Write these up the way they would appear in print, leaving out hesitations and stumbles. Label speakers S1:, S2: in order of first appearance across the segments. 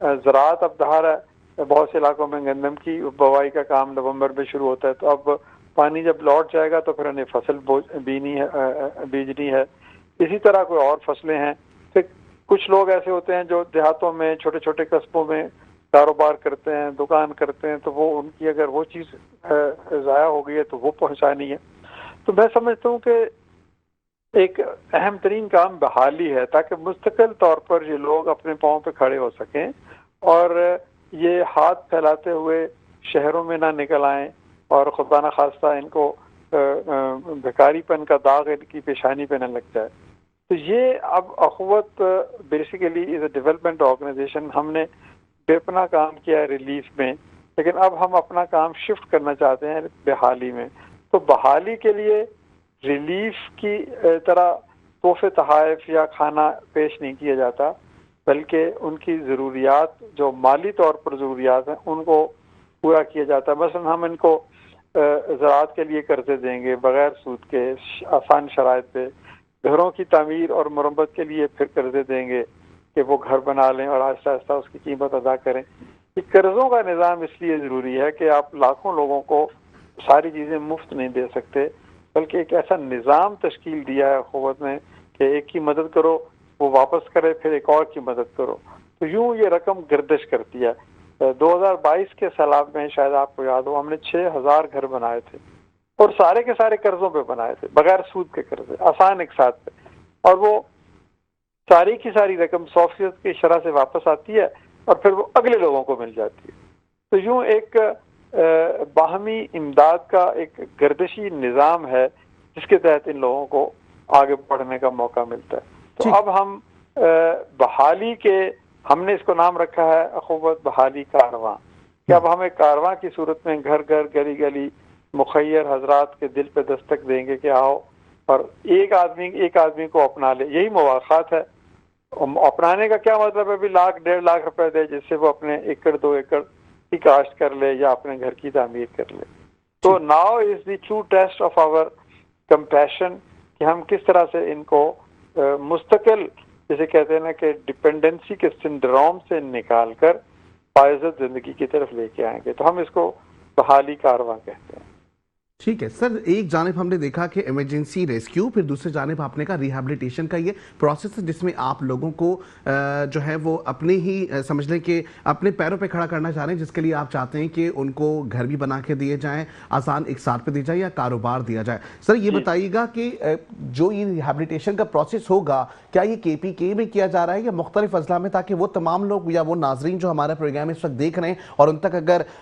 S1: زراعت اب ظاہر ہے بہت سے علاقوں میں گندم کی بوائی کا کام نومبر میں شروع ہوتا ہے، تو اب پانی جب لوٹ جائے گا تو پھر انہیں فصل بیجنی ہے. اسی طرح کوئی اور فصلیں ہیں. پھر کچھ لوگ ایسے ہوتے ہیں جو دیہاتوں میں چھوٹے چھوٹے قصبوں میں کاروبار کرتے ہیں، دکان کرتے ہیں، تو وہ ان کی اگر وہ چیز ضائع ہو گئی ہے تو وہ پہنچانی ہے. تو میں سمجھتا ہوں کہ ایک اہم ترین کام بحالی ہے، تاکہ مستقل طور پر یہ لوگ اپنے پاؤں پہ کھڑے ہو سکیں اور یہ ہاتھ پھیلاتے ہوئے شہروں میں نہ نکل آئیں اور خدا نخواستہ ان کو بھکاری پن کا داغ ان کی پیشانی پہ نہ لگ جائے. تو یہ اب Akhuwat basically is a development organisation. ہم نے بے پناہ کام کیا ہے ریلیف میں، لیکن اب ہم اپنا کام شفٹ کرنا چاہتے ہیں بحالی میں. تو بحالی کے لیے ریلیف کی طرح تحفے تحائف یا کھانا پیش نہیں کیا جاتا، بلکہ ان کی ضروریات جو مالی طور پر ضروریات ہیں ان کو پورا کیا جاتا ہے. مثلا ہم ان کو زراعت کے لیے قرضے دیں گے بغیر سود کے آسان شرائط پہ، گھروں کی تعمیر اور مرمت کے لیے پھر قرضے دیں گے کہ وہ گھر بنا لیں اور آہستہ آہستہ اس کی قیمت ادا کریں. یہ قرضوں کا نظام اس لیے ضروری ہے کہ آپ لاکھوں لوگوں کو ساری چیزیں مفت نہیں دے سکتے، بلکہ ایک ایسا نظام تشکیل دیا ہے اخوت نے کہ ایک کی مدد کرو وہ واپس کرے، پھر ایک اور کی مدد کرو. تو یوں یہ رقم گردش کرتی ہے. 2022 کے سیلاب میں شاید آپ کو یاد ہو ہم نے 6000 گھر بنائے تھے اور سارے کے سارے قرضوں پہ بنائے تھے، بغیر سود کے قرضے آسان ایک ساتھ پہ، اور وہ ساری کی ساری رقم 100% کی شرح سے واپس آتی ہے اور پھر وہ اگلے لوگوں کو مل جاتی ہے. تو یوں ایک باہمی امداد کا ایک گردشی نظام ہے جس کے تحت ان لوگوں کو آگے بڑھنے کا موقع ملتا ہے. تو اب ہم بحالی کے ہم نے اس کو نام رکھا ہے اخوت بحالی کارواں، کہ اب ہم ایک کارواں کی صورت میں گھر گھر گلی گلی مخیر حضرات کے دل پہ دستک دیں گے کہ آؤ اور ایک آدمی کو اپنا لے. یہی مواخات ہے. اپنانے کا کیا مطلب ہے؟ ابھی 1.5 لاکھ روپے دے جس سے وہ اپنے 1-2 ایکڑ کی کاشت کر لے یا اپنے گھر کی تعمیر کر لے. تو now is the true test of our compassion کہ ہم کس طرح سے ان کو مستقل، جسے کہتے ہیں نا کہ ڈپینڈنسی کے سنڈروم سے نکال کر باعزت زندگی کی طرف لے کے آئیں گے. تو ہم اس کو بحالی کارواں کہتے ہیں.
S2: ٹھیک ہے سر، ایک جانب ہم نے دیکھا کہ ایمرجنسی ریسکیو، پھر دوسری جانب آپ نے کہا ریہیبلیٹیشن کا یہ پروسیس ہے جس میں آپ لوگوں کو جو ہے وہ اپنے ہی سمجھ لیں کہ اپنے پیروں پہ کھڑا کرنا چاہ رہے ہیں، جس کے لیے آپ چاہتے ہیں کہ ان کو گھر بھی بنا کے دیے جائیں، آسان ایک ساتھ پہ دی جائے یا کاروبار دیا جائے. سر یہ بتائیے گا کہ جو یہ ریہیبلیٹیشن کا پروسیس ہوگا کیا یہ KPK میں کیا جا رہا ہے یا مختلف اضلاع میں، تاکہ وہ تمام لوگ یا وہ ناظرین جو ہمارا پروگرام اس وقت دیکھ رہے ہیں اور ان تک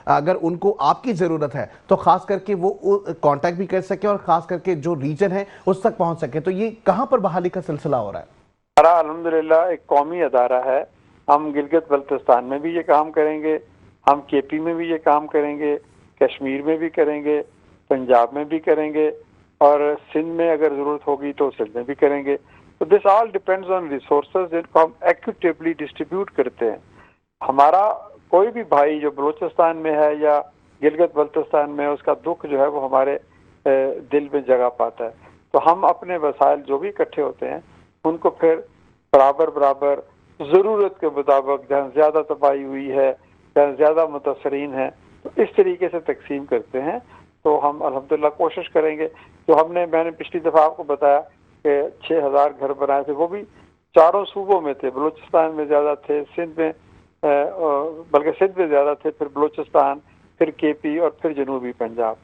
S2: اگر ان کو آپ کی ضرورت ہے تو خاص کر کے وہ کانٹیکٹ بھی کر سکے اور خاص کر کے جو ریجن ہے اس تک پہنچ سکے. تو یہ کہاں پر بحالی کا سلسلہ ہو رہا ہے؟
S1: ہمارا الحمدللہ ایک قومی ادارہ ہے. ہم گلگت بلتستان میں بھی یہ کام کریں گے، ہم KP میں بھی یہ کام کریں گے، کشمیر میں بھی کریں گے، پنجاب میں بھی کریں گے، اور سندھ میں اگر ضرورت ہوگی تو سندھ میں بھی کریں گے. تو دس آل ڈیپینڈز آن ریسورسز جن کو ہم ایکوٹیبلی ڈسٹریبیوٹ کرتے ہیں. ہمارا کوئی بھی بھائی جو بلوچستان میں ہے یا گلگت بلتستان میں، اس کا دکھ جو ہے وہ ہمارے دل میں جگہ پاتا ہے. تو ہم اپنے وسائل جو بھی اکٹھے ہوتے ہیں ان کو پھر برابر ضرورت کے مطابق جہاں زیادہ تباہی ہوئی ہے، جہاں زیادہ متاثرین ہیں، تو اس طریقے سے تقسیم کرتے ہیں. تو ہم الحمدللہ کوشش کریں گے. جو میں نے پچھلی دفعہ آپ کو بتایا کہ 6000 گھر بنائے تھے، وہ بھی 4 صوبوں میں تھے. بلوچستان میں زیادہ تھے، سندھ میں بلکہ سندھ میں زیادہ تھے، پھر بلوچستان، پھر KP اور پھر جنوبی پنجاب.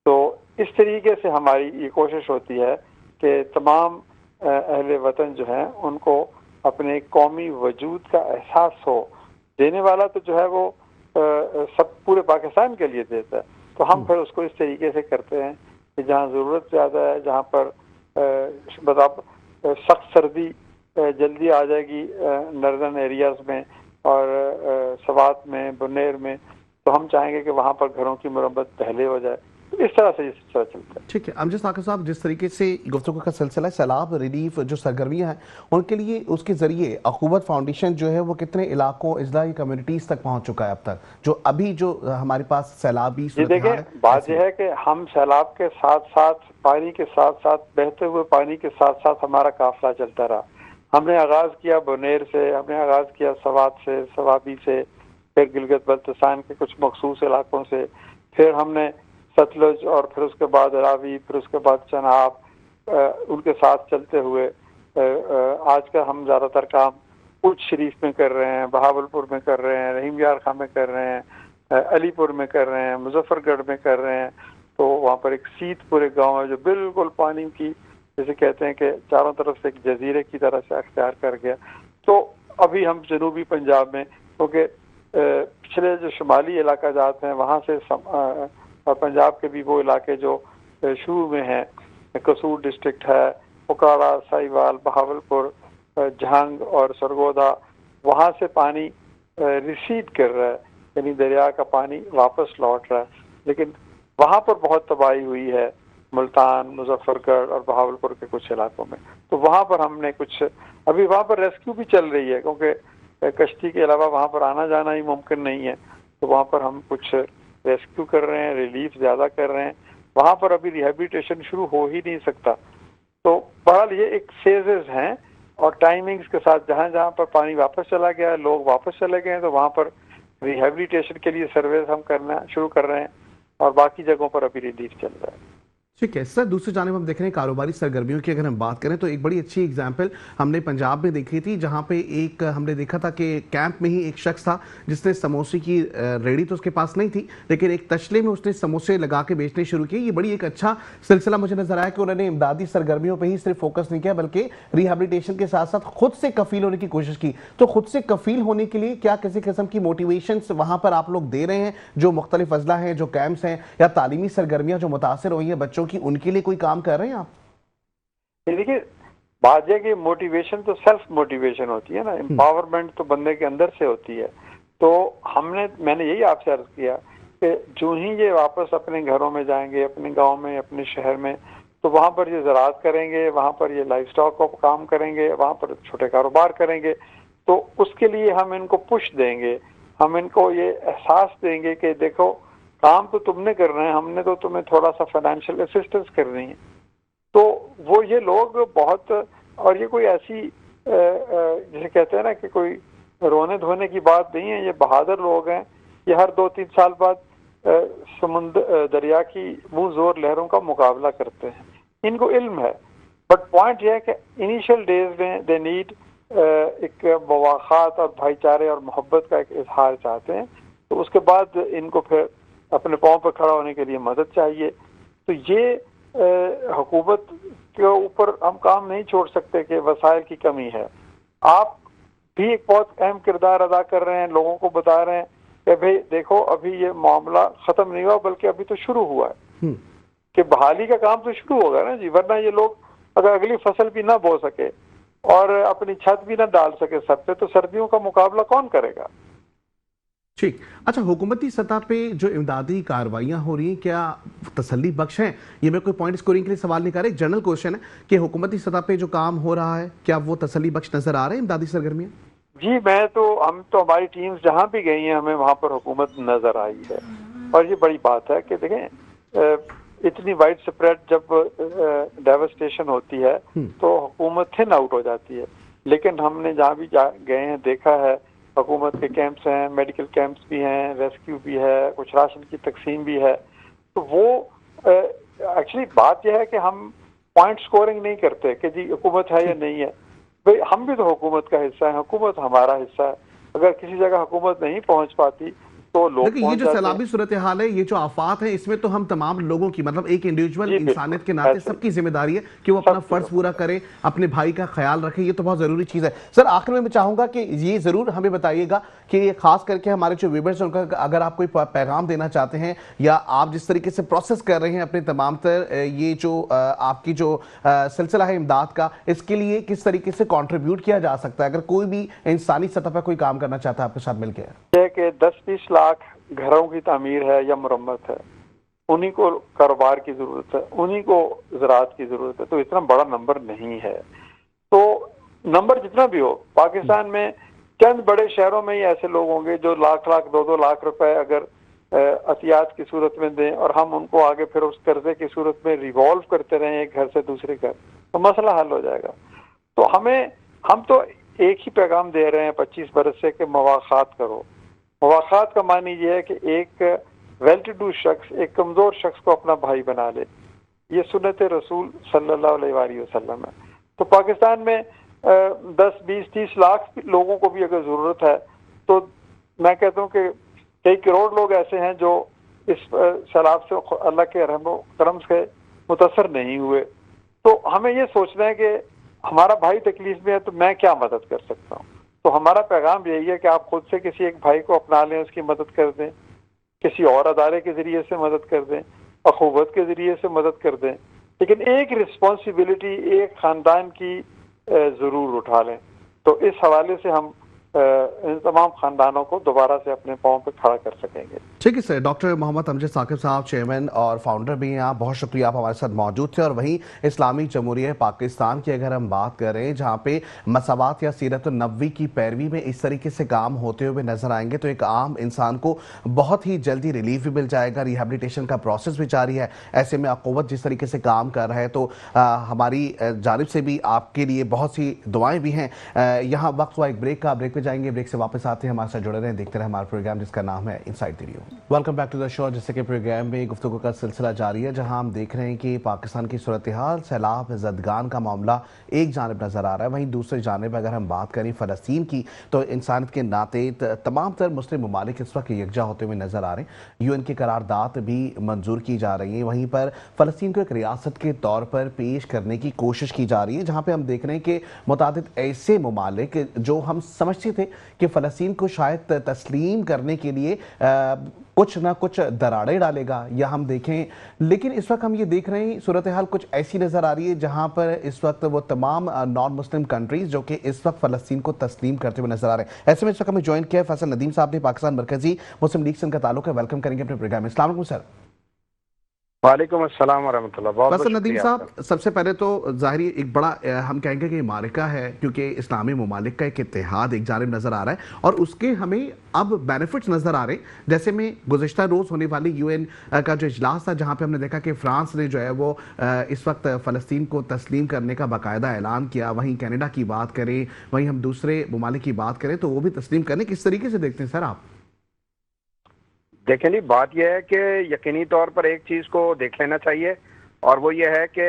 S1: تو اس طریقے سے ہماری یہ کوشش ہوتی ہے کہ تمام اہل وطن جو ہیں ان کو اپنے قومی وجود کا احساس ہو. دینے والا تو جو ہے وہ سب پورے پاکستان کے لیے دیتا ہے. تو ہم پھر اس کو اس طریقے سے کرتے ہیں کہ جہاں ضرورت زیادہ ہے، جہاں پر سخت سردی جلدی آ جائے گی ناردرن ایریاز میں اور سوات میں، بنیر میں، تو ہم چاہیں گے کہ وہاں پر گھروں کی مرمت پہلے ہو جائے. اس طرح سے یہ سلسلہ چلتا ہے.
S2: ٹھیک ہے امجد ثاقب صاحب، جس طریقے سے گفتگو کا سلسلہ سیلاب ریلیف جو سرگرمیاں ہیں ان کے لیے اس کے ذریعے اخوت فاؤنڈیشن جو ہے وہ کتنے علاقوں، اضلاع، کمیونٹیز تک پہنچ چکا ہے اب تک، جو ابھی جو ہمارے پاس سیلابی
S1: دیکھیں بات یہ ہے کہ ہم سیلاب کے ساتھ ساتھ، پانی کے ساتھ ساتھ، بہتے ہوئے پانی کے ساتھ ساتھ ہمارا قافلہ چلتا رہا. ہم نے آغاز کیا بنیر سے، ہم نے آغاز کیا سوات سے، سوابی سے، پھر گلگت بلتستان کے کچھ مخصوص علاقوں سے، پھر ہم نے ستلج اور پھر اس کے بعد راوی، پھر اس کے بعد چناب، ان کے ساتھ چلتے ہوئے آج کا ہم زیادہ تر کام اچ شریف میں کر رہے ہیں، بہاول پور میں کر رہے ہیں، رحیم یار خاں میں کر رہے ہیں، علی پور میں کر رہے ہیں، مظفر گڑھ میں کر رہے ہیں. تو وہاں پر ایک سیت پور ایک گاؤں ہے جو بالکل پانی کی جیسے کہتے ہیں کہ چاروں طرف سے ایک جزیرے کی طرح سے اختیار کر گیا. تو ابھی ہم جنوبی پنجاب میں، کیونکہ پچھلے جو شمالی علاقہ جات ہیں وہاں سے پنجاب کے بھی وہ علاقے جو شروع میں ہیں، قصور ڈسٹرکٹ ہے، پکارا، سائیوال، بہاول پور، جھنگ اور سرگودا، وہاں سے پانی ریسیڈ کر رہا ہے، یعنی دریا کا پانی واپس لوٹ رہا ہے. لیکن وہاں پر بہت تباہی ہوئی ہے، ملتان، مظفر گڑھ اور بہاول پور کے کچھ علاقوں میں. تو وہاں پر ہم نے کچھ، ابھی وہاں پر ریسکیو بھی چل رہی ہے کیونکہ کشتی کے علاوہ وہاں پر آنا جانا ہی ممکن نہیں ہے. تو وہاں پر ہم کچھ ریسکیو کر رہے ہیں، ریلیف زیادہ کر رہے ہیں. وہاں پر ابھی ریہیبلیٹیشن شروع ہو ہی نہیں سکتا. تو بہرحال یہ ایک فیزز ہیں اور ٹائمنگز کے ساتھ، جہاں جہاں پر پانی واپس چلا گیا ہے، لوگ واپس چلے گئے ہیں، تو وہاں پر ریہیبلیٹیشن کے لیے سرویز ہم کرنا شروع کر رہے ہیں اور باقی جگہوں پر ابھی ریلیف چل رہا ہے.
S2: ٹھیک ہے سر، دوسری جانب ہم دیکھ رہے ہیں کاروباری سرگرمیوں کی اگر ہم بات کریں تو ایک بڑی اچھی اگزامپل ہم نے پنجاب میں دیکھی تھی، جہاں پہ ایک ہم نے دیکھا تھا کہ کیمپ میں ہی ایک شخص تھا جس نے سموسے کی ریڑھی تو اس کے پاس نہیں تھی، لیکن ایک تشلے میں اس نے سموسے لگا کے بیچنے شروع کیے. یہ بڑی ایک اچھا سلسلہ مجھے نظر آیا کہ انہوں نے امدادی سرگرمیوں پہ ہی صرف فوکس نہیں کیا بلکہ ریہیبلیٹیشن کے ساتھ ساتھ خود سے کفیل ہونے کی کوشش کی. تو خود سے کفیل ہونے کے لیے کیا کسی قسم کی موٹیویشنز وہاں پر آپ لوگ دے رہے ہیں، جو مختلف اضلاع ہیں، جو کیمپس ہیں، یا تعلیمی سرگرمیاں جو متاثر ہوئی ہیں بچوں کی، ان کے لیے کوئی کام کر رہے ہیں آپ؟
S1: دیکھیے، بات یہ کہ موٹیویشن تو سیلف موٹیویشن ہوتی ہے نا، امپاورمنٹ تو بندے کے اندر سے ہوتی ہے. تو میں نے یہی آپ سے عرض کیا کہ جو ہی یہ واپس اپنے گھروں میں جائیں گے، اپنے گاؤں میں، اپنے شہر میں، تو وہاں پر یہ زراعت کریں گے، وہاں پر یہ لائف سٹاک کو کام کریں گے، وہاں پر چھوٹے کاروبار کریں گے. تو اس کے لیے ہم ان کو پش دیں گے، ہم ان کو یہ احساس دیں گے کہ دیکھو کام تو تم نے کرنا ہے، ہم نے تو تمہیں تھوڑا سا فائنینشیل اسسٹنس کرنی ہے. تو وہ یہ لوگ بہت، اور یہ کوئی ایسی جسے کہتے ہیں نا کہ کوئی رونے دھونے کی بات نہیں ہے، یہ بہادر لوگ ہیں. یہ ہر 2-3 سال بعد دریا کی منہ زور لہروں کا مقابلہ کرتے ہیں. ان کو علم ہے، بٹ پوائنٹ یہ ہے کہ انیشیل ڈیز میں دے نیڈ ایک مواخات اور بھائی چارے اور محبت کا ایک اظہار چاہتے ہیں. تو اس کے بعد ان کو پھر اپنے پاؤں پر کھڑا ہونے کے لیے مدد چاہیے. تو یہ حکومت کے اوپر ہم کام نہیں چھوڑ سکتے کہ وسائل کی کمی ہے. آپ بھی ایک بہت اہم کردار ادا کر رہے ہیں، لوگوں کو بتا رہے ہیں کہ بھئی دیکھو ابھی یہ معاملہ ختم نہیں ہوا بلکہ ابھی تو شروع ہوا ہے، کہ بحالی کا کام تو شروع ہوگا نا جی. ورنہ یہ لوگ اگر اگلی فصل بھی نہ بو سکے اور اپنی چھت بھی نہ ڈال سکے سب پہ، تو سردیوں کا مقابلہ کون کرے گا؟
S2: ٹھیک. اچھا، حکومتی سطح پہ جو امدادی کارروائیاں ہو رہی ہیں کیا تسلی بخش ہیں؟ یہ میں کوئی پوائنٹ اسکورنگ کے لیے سوال نہیں کر رہا، ایک جنرل کوشچن ہے کہ حکومتی سطح پہ جو کام ہو رہا ہے کیا وہ تسلی بخش نظر آ رہے ہیں امدادی سرگرمیاں؟
S1: جی، ہم تو ہماری ٹیمز جہاں بھی گئی ہیں ہمیں وہاں پر حکومت نظر آئی ہے. اور یہ بڑی بات ہے کہ دیکھیں اتنی وائڈ سپریڈ جب ڈیوسٹیشن ہوتی ہے تو حکومت تھن آؤٹ ہو جاتی ہے. لیکن ہم نے جہاں بھی گئے ہیں دیکھا ہے حکومت کے کیمپس ہیں، میڈیکل کیمپس بھی ہیں، ریسکیو بھی ہے، کچھ راشن کی تقسیم بھی ہے. تو وہ ایکچولی بات یہ ہے کہ ہم پوائنٹ سکورنگ نہیں کرتے کہ جی حکومت ہے یا نہیں ہے. بھئی ہم بھی تو حکومت کا حصہ ہیں، حکومت ہمارا حصہ ہے. اگر کسی جگہ حکومت نہیں پہنچ پاتی تو لوگ
S2: لیکن یہ
S1: پہنچ
S2: جو
S1: جاتے
S2: سیلابی صورتحال ہے، یہ جو آفات ہیں، اس میں تو ہم تمام لوگوں کی، مطلب ایک انڈیویجول انسانیت کے ناطے سب کی ذمہ داری ہے کہ وہ اپنا فرض پورا کرے، اپنے بھائی کا خیال رکھے. یہ تو بہت ضروری چیز ہے. سر آخر میں چاہوں گا کہ یہ ضرور ہمیں بتائیے گا کہ یہ خاص کر کے ہمارے جو ویورز ہیں ان کا اگر آپ کوئی پیغام دینا چاہتے ہیں یا آپ جس طریقے سے پروسیس کر رہے ہیں اپنے تمام تر یہ جو آپ کی جو سلسلہ ہے امداد کا، اس کے لیے کس طریقے سے کنٹریبیوٹ کیا جا سکتا ہے اگر کوئی بھی انسانی سطح پر کوئی کام کرنا چاہتا ہے آپ کے ساتھ مل کے؟
S1: یہ کہ 10-20 لاکھ گھروں کی تعمیر ہے یا مرمت ہے، انہی کو کاروبار کی ضرورت ہے، انہی کو زراعت کی ضرورت ہے. تو اتنا بڑا نمبر نہیں ہے. تو نمبر جتنا بھی ہو، پاکستان میں چند بڑے شہروں میں ہی ایسے لوگ ہوں گے جو لاکھ 2-2 لاکھ روپے اگر عطیات کی صورت میں دیں اور ہم ان کو آگے پھر اس قرضے کی صورت میں ریوالو کرتے رہیں ایک گھر سے دوسرے گھر، تو مسئلہ حل ہو جائے گا. تو ہمیں ہم تو ایک ہی پیغام دے رہے ہیں 25 برس سے کہ مواخات کرو. مواخات کا معنی یہ ہے کہ ایک ویل ٹو ڈو شخص ایک کمزور شخص کو اپنا بھائی بنا لے. یہ سنت رسول صلی اللہ علیہ وآلہ وسلم ہے. تو پاکستان میں 10 20 30 لاکھ لوگوں کو بھی اگر ضرورت ہے تو میں کہتا ہوں کہ کئی کروڑ لوگ ایسے ہیں جو اس سیلاب سے اللہ کے رحم و کرم سے متاثر نہیں ہوئے. تو ہمیں یہ سوچنا ہے کہ ہمارا بھائی تکلیف میں ہے تو میں کیا مدد کر سکتا ہوں. تو ہمارا پیغام یہی ہے کہ آپ خود سے کسی ایک بھائی کو اپنا لیں, اس کی مدد کر دیں, کسی اور ادارے کے ذریعے سے مدد کر دیں, اخوت کے ذریعے سے مدد کر دیں, لیکن ایک رسپانسبلٹی ایک خاندان کی ضرور اٹھا لیں. تو اس حوالے سے ہم ان تمام خاندانوں کو دوبارہ سے اپنے پاؤں پہ کھڑا کر سکیں گے.
S2: ٹھیک ہے سر. ڈاکٹر محمد امجد ثاقب صاحب چیئرمین اور فاؤنڈر بھی ہیں, آپ بہت شکریہ, آپ ہمارے ساتھ موجود تھے. اور وہیں اسلامی جمہوریہ پاکستان کی اگر ہم بات کریں جہاں پہ مساوات یا سیرت النبوی کی پیروی میں اس طریقے سے کام ہوتے ہوئے نظر آئیں گے تو ایک عام انسان کو بہت ہی جلدی ریلیف بھی مل جائے گا. ریہیبلیٹیشن کا پروسیس بھی جاری ہے. ایسے میں اخوت جس طریقے سے کام کر رہا ہے تو ہماری جانب سے بھی آپ کے لیے بہت سی دعائیں بھی ہیں. یہاں وقت ہوا ایک بریک کا, بریک پہ جائیں گے, بریک سے واپس آتے ہیں. ہمارے ساتھ جڑے رہیں, دیکھتے رہیں ہمارا پروگرام جس کا نام ہے inside the review. Welcome back to the show. جیسے کہ پروگرام میں گفتگو کا سلسلہ جاری ہے جہاں ہم دیکھ رہے ہیں کہ پاکستان کی صورتحال, سیلاب زدگان کا معاملہ ایک جانب نظر آ رہا ہے, وہیں دوسری جانب اگر ہم بات کریں فلسطین کی تو انسانیت کے ناطے تمام تر مسلم ممالک اس وقت یکجا ہوتے ہوئے نظر آ رہے ہیں. UN کی قرارداد بھی منظور کی جا رہی ہیں, وہیں پر فلسطین کو ایک ریاست کے طور پر پیش کرنے کی کوشش کی جا رہی ہے جہاں پہ ہم دیکھ رہے ہیں کہ متعدد ایسے ممالک جو ہم سمجھتے تھے کہ فلسطین کو شاید تسلیم کرنے کے لیے کچھ نہ کچھ دراڑیں ڈالے گا یا ہم دیکھیں, لیکن اس وقت ہم یہ دیکھ رہے ہیں صورتحال کچھ ایسی نظر آ رہی ہے جہاں پر اس وقت وہ تمام نان مسلم کنٹریز جو کہ اس وقت فلسطین کو تسلیم کرتے ہوئے نظر آ رہے ہیں. ایسے میں اس وقت ہمیں جوائن کیا ہے فیصل ندیم صاحب نے, پاکستان مرکزی مسلم لیگ سے ان کا تعلق ہے. ویلکم کریں گے اپنے پروگرام میں. السلام علیکم سر.
S1: وعلیکم السلام ورحمۃ اللہ. بہت
S2: فیصل ندیم صاحب, سب سے پہلے تو ظاہری ایک بڑا ہم کہیں گے کہ معرکہ ہے کیونکہ اسلامی ممالک کا ایک اتحاد ایک جانب نظر آ رہا ہے اور اس کے ہمیں اب بینیفٹس نظر آ رہے ہیں. جیسے میں گزشتہ روز ہونے والی UN کا جو اجلاس تھا جہاں پہ ہم نے دیکھا کہ فرانس نے جو ہے وہ اس وقت فلسطین کو تسلیم کرنے کا باقاعدہ اعلان کیا. وہیں کینیڈا کی بات کریں, وہیں ہم دوسرے ممالک کی بات کریں تو وہ بھی تسلیم کرنے. کس طریقے سے دیکھتے ہیں سر آپ؟
S3: دیکھیں جی, بات یہ ہے کہ یقینی طور پر ایک چیز کو دیکھ لینا چاہیے اور وہ یہ ہے کہ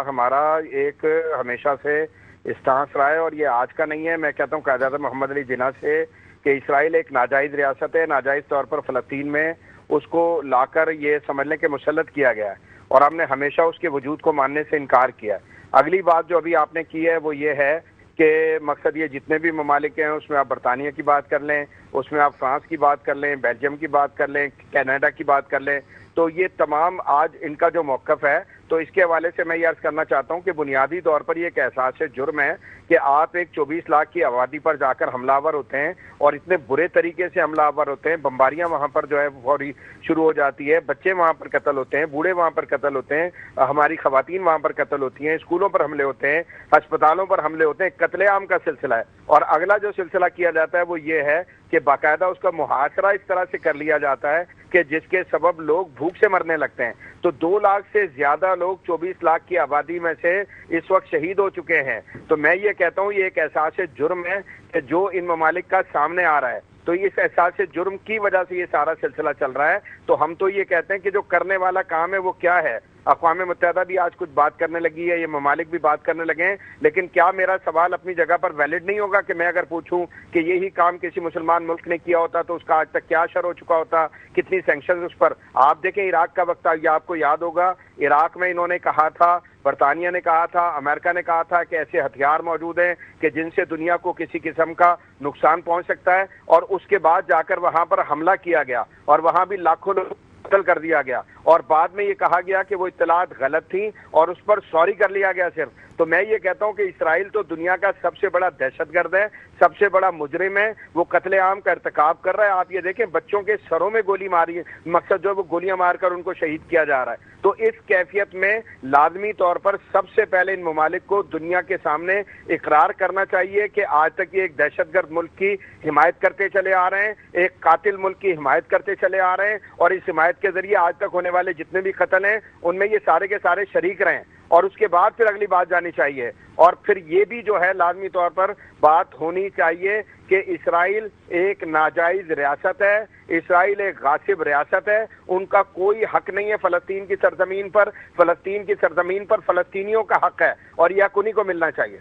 S3: ہمارا ایک ہمیشہ سے اسٹانس رہا ہے اور یہ آج کا نہیں ہے. میں کہتا ہوں قائد اعظم محمد علی جناح سے کہ اسرائیل ایک ناجائز ریاست ہے, ناجائز طور پر فلسطین میں اس کو لا کر یہ سمجھ لیں کہ مسلط کیا گیا ہے اور ہم نے ہمیشہ اس کے وجود کو ماننے سے انکار کیا ہے. اگلی بات جو ابھی آپ نے کی ہے وہ یہ ہے کہ مقصد یہ جتنے بھی ممالک ہیں اس میں آپ برطانیہ کی بات کر لیں, اس میں آپ فرانس کی بات کر لیں, بیلجیم کی بات کر لیں, کینیڈا کی بات کر لیں, تو یہ تمام آج ان کا جو موقف ہے تو اس کے حوالے سے میں یہ عرض کرنا چاہتا ہوں کہ بنیادی طور پر یہ ایک احساس جرم ہے کہ آپ ایک 24 لاکھ کی آبادی پر جا کر حملہ آور ہوتے ہیں اور اتنے برے طریقے سے حملہ آور ہوتے ہیں, بمباریاں وہاں پر جو ہے فوری شروع ہو جاتی ہے, بچے وہاں پر قتل ہوتے ہیں, بوڑھے وہاں پر قتل ہوتے ہیں, ہماری خواتین وہاں پر قتل ہوتی ہیں, اسکولوں پر حملے ہوتے ہیں, ہسپتالوں پر حملے ہوتے ہیں, قتل عام کا سلسلہ ہے. اور اگلا جو سلسلہ کیا جاتا ہے وہ یہ ہے کہ باقاعدہ اس کا محاصرہ اس طرح سے کر لیا جاتا ہے کہ جس کے سبب لوگ بھوک سے مرنے لگتے ہیں. تو 2 لاکھ سے زیادہ لوگ 24 لاکھ کی آبادی میں سے اس وقت شہید ہو چکے ہیں. تو میں یہ کہتا ہوں یہ ایک احساس جرم ہے کہ جو ان ممالک کا سامنے آ رہا ہے, تو اس احساس جرم کی وجہ سے یہ سارا سلسلہ چل رہا ہے. تو ہم تو یہ کہتے ہیں کہ جو کرنے والا کام ہے وہ کیا ہے. اقوام متحدہ بھی آج کچھ بات کرنے لگی ہے, یہ ممالک بھی بات کرنے لگے ہیں, لیکن کیا میرا سوال اپنی جگہ پر ویلڈ نہیں ہوگا کہ میں اگر پوچھوں کہ یہی کام کسی مسلمان ملک نے کیا ہوتا تو اس کا آج تک کیا اثر ہو چکا ہوتا, کتنی سینکشنز اس پر. آپ دیکھیں عراق کا وقت, یہ آپ کو یاد ہوگا عراق میں انہوں نے کہا تھا, برطانیہ نے کہا تھا, امریکہ نے کہا تھا کہ ایسے ہتھیار موجود ہیں کہ جن سے دنیا کو کسی قسم کا نقصان پہنچ سکتا ہے, اور اس کے بعد جا کر وہاں پر حملہ کیا گیا اور وہاں بھی لاکھوں لوگ قتل کر دیا گیا اور بعد میں یہ کہا گیا کہ وہ اطلاعات غلط تھیں اور اس پر سوری کر لیا گیا صرف. تو میں یہ کہتا ہوں کہ اسرائیل تو دنیا کا سب سے بڑا دہشت گرد ہے, سب سے بڑا مجرم ہے, وہ قتل عام کا ارتکاب کر رہا ہے. آپ یہ دیکھیں بچوں کے سروں میں گولی ماری ہے, مقصد جو ہے وہ گولیاں مار کر ان کو شہید کیا جا رہا ہے. تو اس کیفیت میں لازمی طور پر سب سے پہلے ان ممالک کو دنیا کے سامنے اقرار کرنا چاہیے کہ آج تک یہ ایک دہشت گرد ملک کی حمایت کرتے چلے آ رہے ہیں, ایک قاتل ملک کی حمایت کرتے چلے آ رہے ہیں, اور اس حمایت کے ذریعے آج تک ہونے والے جتنے بھی قتل ہیں ان میں یہ سارے کے سارے شریک رہے ہیں. اور اس کے بعد پھر اگلی بات جانی چاہیے. اور پھر یہ بھی جو ہے لازمی طور پر بات ہونی چاہیے کہ اسرائیل ایک ناجائز ریاست ہے, اسرائیل ایک غاصب ریاست ہے, ان کا کوئی حق نہیں ہے فلسطین کی سرزمین پر. فلسطین کی سرزمین پر فلسطینیوں کا حق ہے اور یہ حق انہیں کو ملنا چاہیے.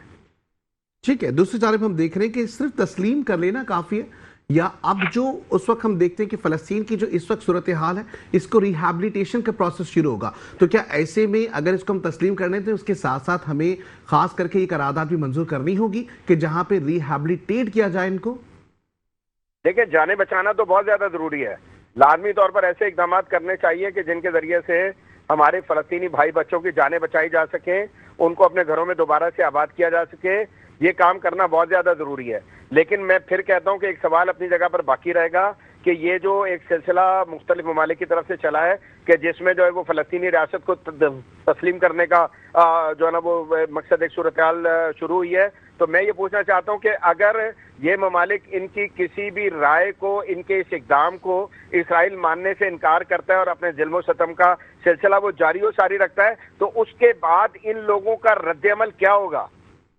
S2: ٹھیک ہے, دوسری جانب ہم دیکھ رہے ہیں کہ صرف تسلیم کر لینا کافی ہے, یا اب جو اس وقت ہم دیکھتے ہیں کہ فلسطین کی جو اس وقت صورتحال ہے اس کو ریہیبلیٹیشن کا پروسیس شروع ہوگا, تو کیا ایسے میں اگر اس کو ہم تسلیم کرنے تو اس کے ساتھ ساتھ ہمیں خاص کر کے یہ قرارداد بھی منظور کرنی ہوگی کہ جہاں پہ ریہیبلیٹیٹ کیا جائے ان کو؟
S3: دیکھیں, جانیں بچانا تو بہت زیادہ ضروری ہے. لازمی طور پر ایسے اقدامات کرنے چاہیے کہ جن کے ذریعے سے ہمارے فلسطینی بھائی بچوں کی جانیں بچائی جا سکیں, ان کو اپنے گھروں میں دوبارہ سے آباد کیا جا سکے. یہ کام کرنا بہت زیادہ ضروری ہے. لیکن میں پھر کہتا ہوں کہ ایک سوال اپنی جگہ پر باقی رہے گا کہ یہ جو ایک سلسلہ مختلف ممالک کی طرف سے چلا ہے کہ جس میں جو ہے وہ فلسطینی ریاست کو تسلیم کرنے کا جو ہے نا وہ مقصد ایک صورتحال شروع ہوئی ہے, تو میں یہ پوچھنا چاہتا ہوں کہ اگر یہ ممالک ان کی کسی بھی رائے کو, ان کے اس اقدام کو اسرائیل ماننے سے انکار کرتا ہے اور اپنے ظلم و ستم کا سلسلہ وہ جاری و ساری رکھتا ہے, تو اس کے بعد ان لوگوں کا رد عمل کیا ہوگا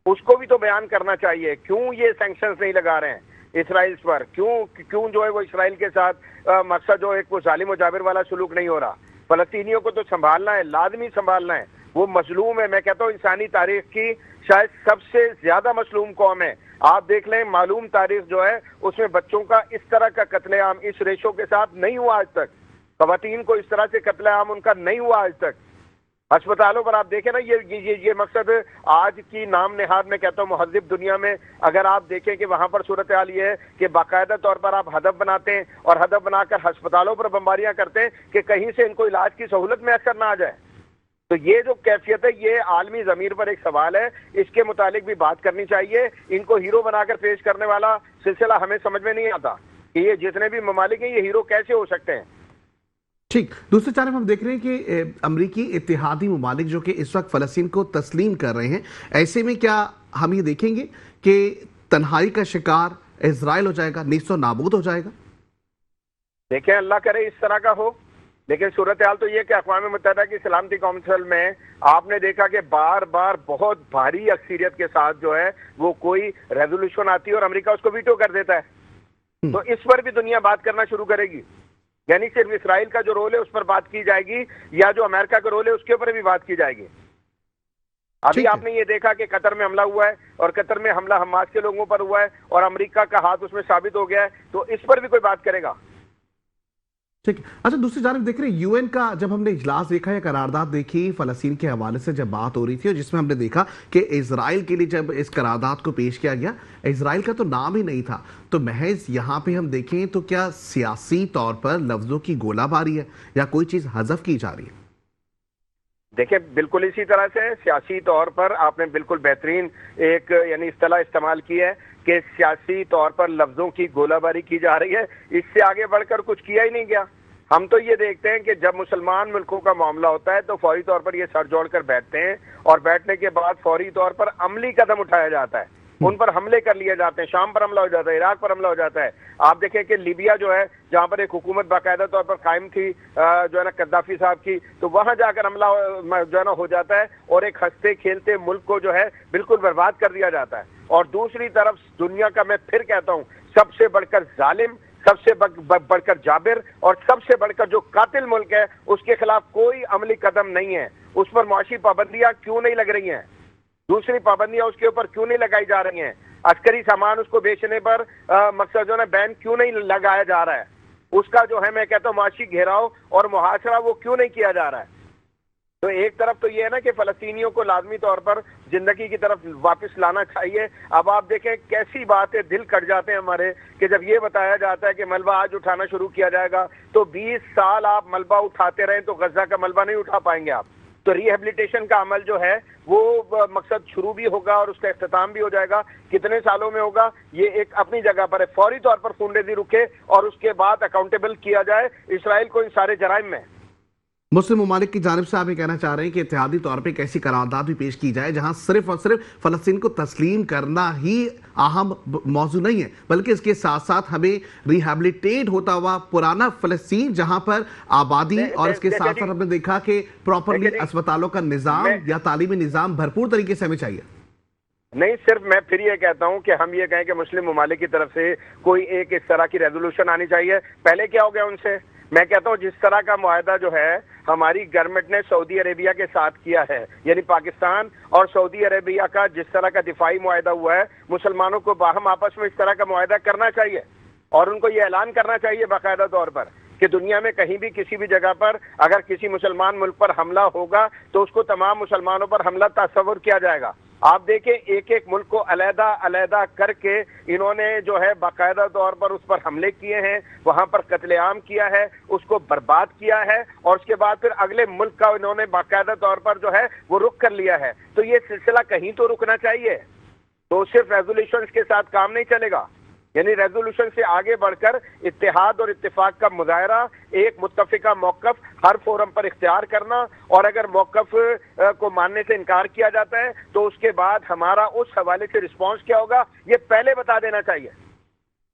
S3: اس کو بھی تو بیان کرنا چاہیے. کیوں یہ سینکشنز نہیں لگا رہے ہیں اسرائیل پر, کیوں جو ہے وہ اسرائیل کے ساتھ مقصد جو ایک وہ ظالم و جابر والا سلوک نہیں ہو رہا. فلسطینیوں کو تو سنبھالنا ہے, لازمی سنبھالنا ہے. وہ مظلوم ہے, میں کہتا ہوں انسانی تاریخ کی شاید سب سے زیادہ مظلوم قوم ہے. آپ دیکھ لیں معلوم تاریخ جو ہے اس میں بچوں کا اس طرح کا قتل عام اس ریشو کے ساتھ نہیں ہوا آج تک. خواتین کو اس طرح سے قتل عام ان کا نہیں ہوا آج تک. ہسپتالوں پر آپ دیکھیں نا, یہ مقصد آج کی نام نہاد میں کہتا ہوں مہذب دنیا میں اگر آپ دیکھیں کہ وہاں پر صورتحال یہ ہے کہ باقاعدہ طور پر آپ ہدف بناتے ہیں اور ہدف بنا کر ہسپتالوں پر بمباریاں کرتے ہیں کہ کہیں سے ان کو علاج کی سہولت میسر نہ آ جائے. تو یہ جو کیفیت ہے یہ عالمی ضمیر پر ایک سوال ہے, اس کے متعلق بھی بات کرنی چاہیے. ان کو ہیرو بنا کر پیش کرنے والا سلسلہ ہمیں سمجھ میں نہیں آتا کہ یہ جتنے بھی ممالک ہیں یہ ہیرو کیسے ہو سکتے ہیں.
S2: ٹھیک, دوسری جانب ہم دیکھ رہے ہیں کہ امریکی اتحادی ممالک جو کہ اس وقت فلسطین کو تسلیم کر رہے ہیں, ایسے میں کیا ہم یہ دیکھیں گے کہ تنہائی کا شکار اسرائیل ہو جائے گا, نیست و نابود ہو جائے گا؟
S3: دیکھیں, اللہ کرے اس طرح کا ہو, لیکن صورتحال تو یہ کہ اقوام متحدہ کی سلامتی کونسل میں آپ نے دیکھا کہ بار بار بہت بھاری اکثریت کے ساتھ جو ہے وہ کوئی ریزولوشن آتی ہے اور امریکہ اس کو ویٹو کر دیتا ہے. تو اس پر بھی دنیا بات کرنا شروع کرے گی. یعنی صرف اسرائیل کا جو رول ہے اس پر بات کی جائے گی یا جو امریکہ کا رول ہے اس کے اوپر بھی بات کی جائے گی. ابھی آپ نے یہ دیکھا کہ قطر میں حملہ ہوا ہے اور قطر میں حملہ حماس کے لوگوں پر ہوا ہے اور امریکہ کا ہاتھ اس میں ثابت ہو گیا ہے, تو اس پر بھی کوئی بات کرے گا.
S2: ٹھیک ہے. اچھا, دوسری جانب دیکھ رہے ہیں یو این کا جب ہم نے اجلاس دیکھا یا قرارداد دیکھی فلسطین کے حوالے سے جب بات ہو رہی تھی, اور جس میں ہم نے دیکھا کہ اسرائیل کے لیے جب اس قرارداد کو پیش کیا گیا اسرائیل کا تو نام ہی نہیں تھا, تو محض یہاں پہ ہم دیکھیں تو کیا سیاسی طور پر لفظوں کی گولہ باری ہے یا کوئی چیز حذف کی جا رہی ہے؟
S3: دیکھیں, بالکل اسی طرح سے سیاسی طور پر آپ نے بالکل بہترین ایک یعنی اصطلاح استعمال کی ہے کہ سیاسی طور پر لفظوں کی گولہ باری کی جا رہی ہے. اس سے آگے بڑھ کر کچھ کیا ہی نہیں گیا. ہم تو یہ دیکھتے ہیں کہ جب مسلمان ملکوں کا معاملہ ہوتا ہے تو فوری طور پر یہ سر جوڑ کر بیٹھتے ہیں اور بیٹھنے کے بعد فوری طور پر عملی قدم اٹھایا جاتا ہے, ان پر حملے کر لیے جاتے ہیں. شام پر حملہ ہو جاتا ہے, عراق پر حملہ ہو جاتا ہے. آپ دیکھیں کہ لیبیا جو ہے جہاں پر ایک حکومت باقاعدہ طور پر قائم تھی جو ہے نا قذافی صاحب کی, تو وہاں جا کر حملہ جو ہے نا ہو جاتا ہے اور ایک ہنستے کھیلتے ملک کو جو ہے بالکل برباد کر دیا جاتا ہے. اور دوسری طرف دنیا کا میں پھر کہتا ہوں سب سے بڑھ کر ظالم, سب سے بڑھ کر جابر اور سب سے بڑھ کر جو قاتل ملک ہے اس کے خلاف کوئی عملی قدم نہیں ہے. اس پر معاشی پابندیاں کیوں نہیں لگ رہی ہیں؟ دوسری پابندیاں اس کے اوپر کیوں نہیں لگائی جا رہی ہیں؟ عسکری سامان اس کو بیچنے پر مقصد جو ہے بین کیوں نہیں لگایا جا رہا ہے؟ اس کا جو ہے میں کہتا ہوں معاشی گھیراؤ اور محاصرہ وہ کیوں نہیں کیا جا رہا ہے؟ تو ایک طرف تو یہ ہے نا کہ فلسطینیوں کو لازمی طور پر زندگی کی طرف واپس لانا چاہیے. اب آپ دیکھیں کیسی بات ہے, دل کٹ جاتے ہیں ہمارے کہ جب یہ بتایا جاتا ہے کہ ملبہ آج اٹھانا شروع کیا جائے گا, تو 20 سال آپ ملبہ اٹھاتے رہیں تو غزہ کا ملبہ نہیں اٹھا پائیں گے آپ. تو ریہیبلیٹیشن کا عمل جو ہے وہ مقصد شروع بھی ہوگا اور اس کا اختتام بھی ہو جائے گا. کتنے سالوں میں ہوگا یہ ایک اپنی جگہ پر ہے. فوری طور پر خون ریزی رکے اور اس کے بعد اکاؤنٹیبل کیا جائے اسرائیل کو ان سارے جرائم میں.
S2: مسلم ممالک کی جانب سے آپ یہ کہنا چاہ رہے ہیں کہ اتحادی طور پہ ایک ایسی قرارداد بھی پیش کی جائے جہاں صرف اور صرف فلسطین کو تسلیم کرنا ہی اہم موضوع نہیں ہے، بلکہ اس کے ساتھ ساتھ ہمیں ریہیبلیٹیٹ ہوتا ہوا پرانا فلسطین جہاں پر آبادی، اور اس کے ساتھ ساتھ ہم نے دیکھا کہ پراپرلی اسپتالوں کا نظام یا تعلیمی نظام بھرپور طریقے سے ہمیں چاہیے۔
S3: نہیں، صرف میں پھر یہ کہتا ہوں کہ ہم یہ کہیں کہ مسلم ممالک کی طرف سے کوئی ایک اس طرح کی ریزولوشن آنی چاہیے۔ پہلے کیا ہو گیا ان سے؟ میں کہتا ہوں جس طرح کا معاہدہ جو ہے ہماری گورنمنٹ نے سعودی عربیہ کے ساتھ کیا ہے، یعنی پاکستان اور سعودی عربیہ کا جس طرح کا دفاعی معاہدہ ہوا ہے، مسلمانوں کو باہم آپس میں اس طرح کا معاہدہ کرنا چاہیے، اور ان کو یہ اعلان کرنا چاہیے باقاعدہ طور پر کہ دنیا میں کہیں بھی کسی بھی جگہ پر اگر کسی مسلمان ملک پر حملہ ہوگا تو اس کو تمام مسلمانوں پر حملہ تصور کیا جائے گا۔ آپ دیکھیں ایک ایک ملک کو علیحدہ علیحدہ کر کے انہوں نے جو ہے باقاعدہ طور پر اس پر حملے کیے ہیں، وہاں پر قتل عام کیا ہے، اس کو برباد کیا ہے، اور اس کے بعد پھر اگلے ملک کا انہوں نے باقاعدہ طور پر جو ہے وہ رخ کر لیا ہے۔ تو یہ سلسلہ کہیں تو رکنا چاہیے، تو صرف ریزولوشنز کے ساتھ کام نہیں چلے گا، یعنی ریزولوشن سے آگے بڑھ کر اتحاد اور اتفاق کا مظاہرہ، ایک متفقہ موقف ہر فورم پر اختیار کرنا، اور اگر موقف کو ماننے سے انکار کیا جاتا ہے تو اس کے بعد ہمارا اس حوالے سے رسپانس کیا ہوگا یہ پہلے بتا دینا چاہیے۔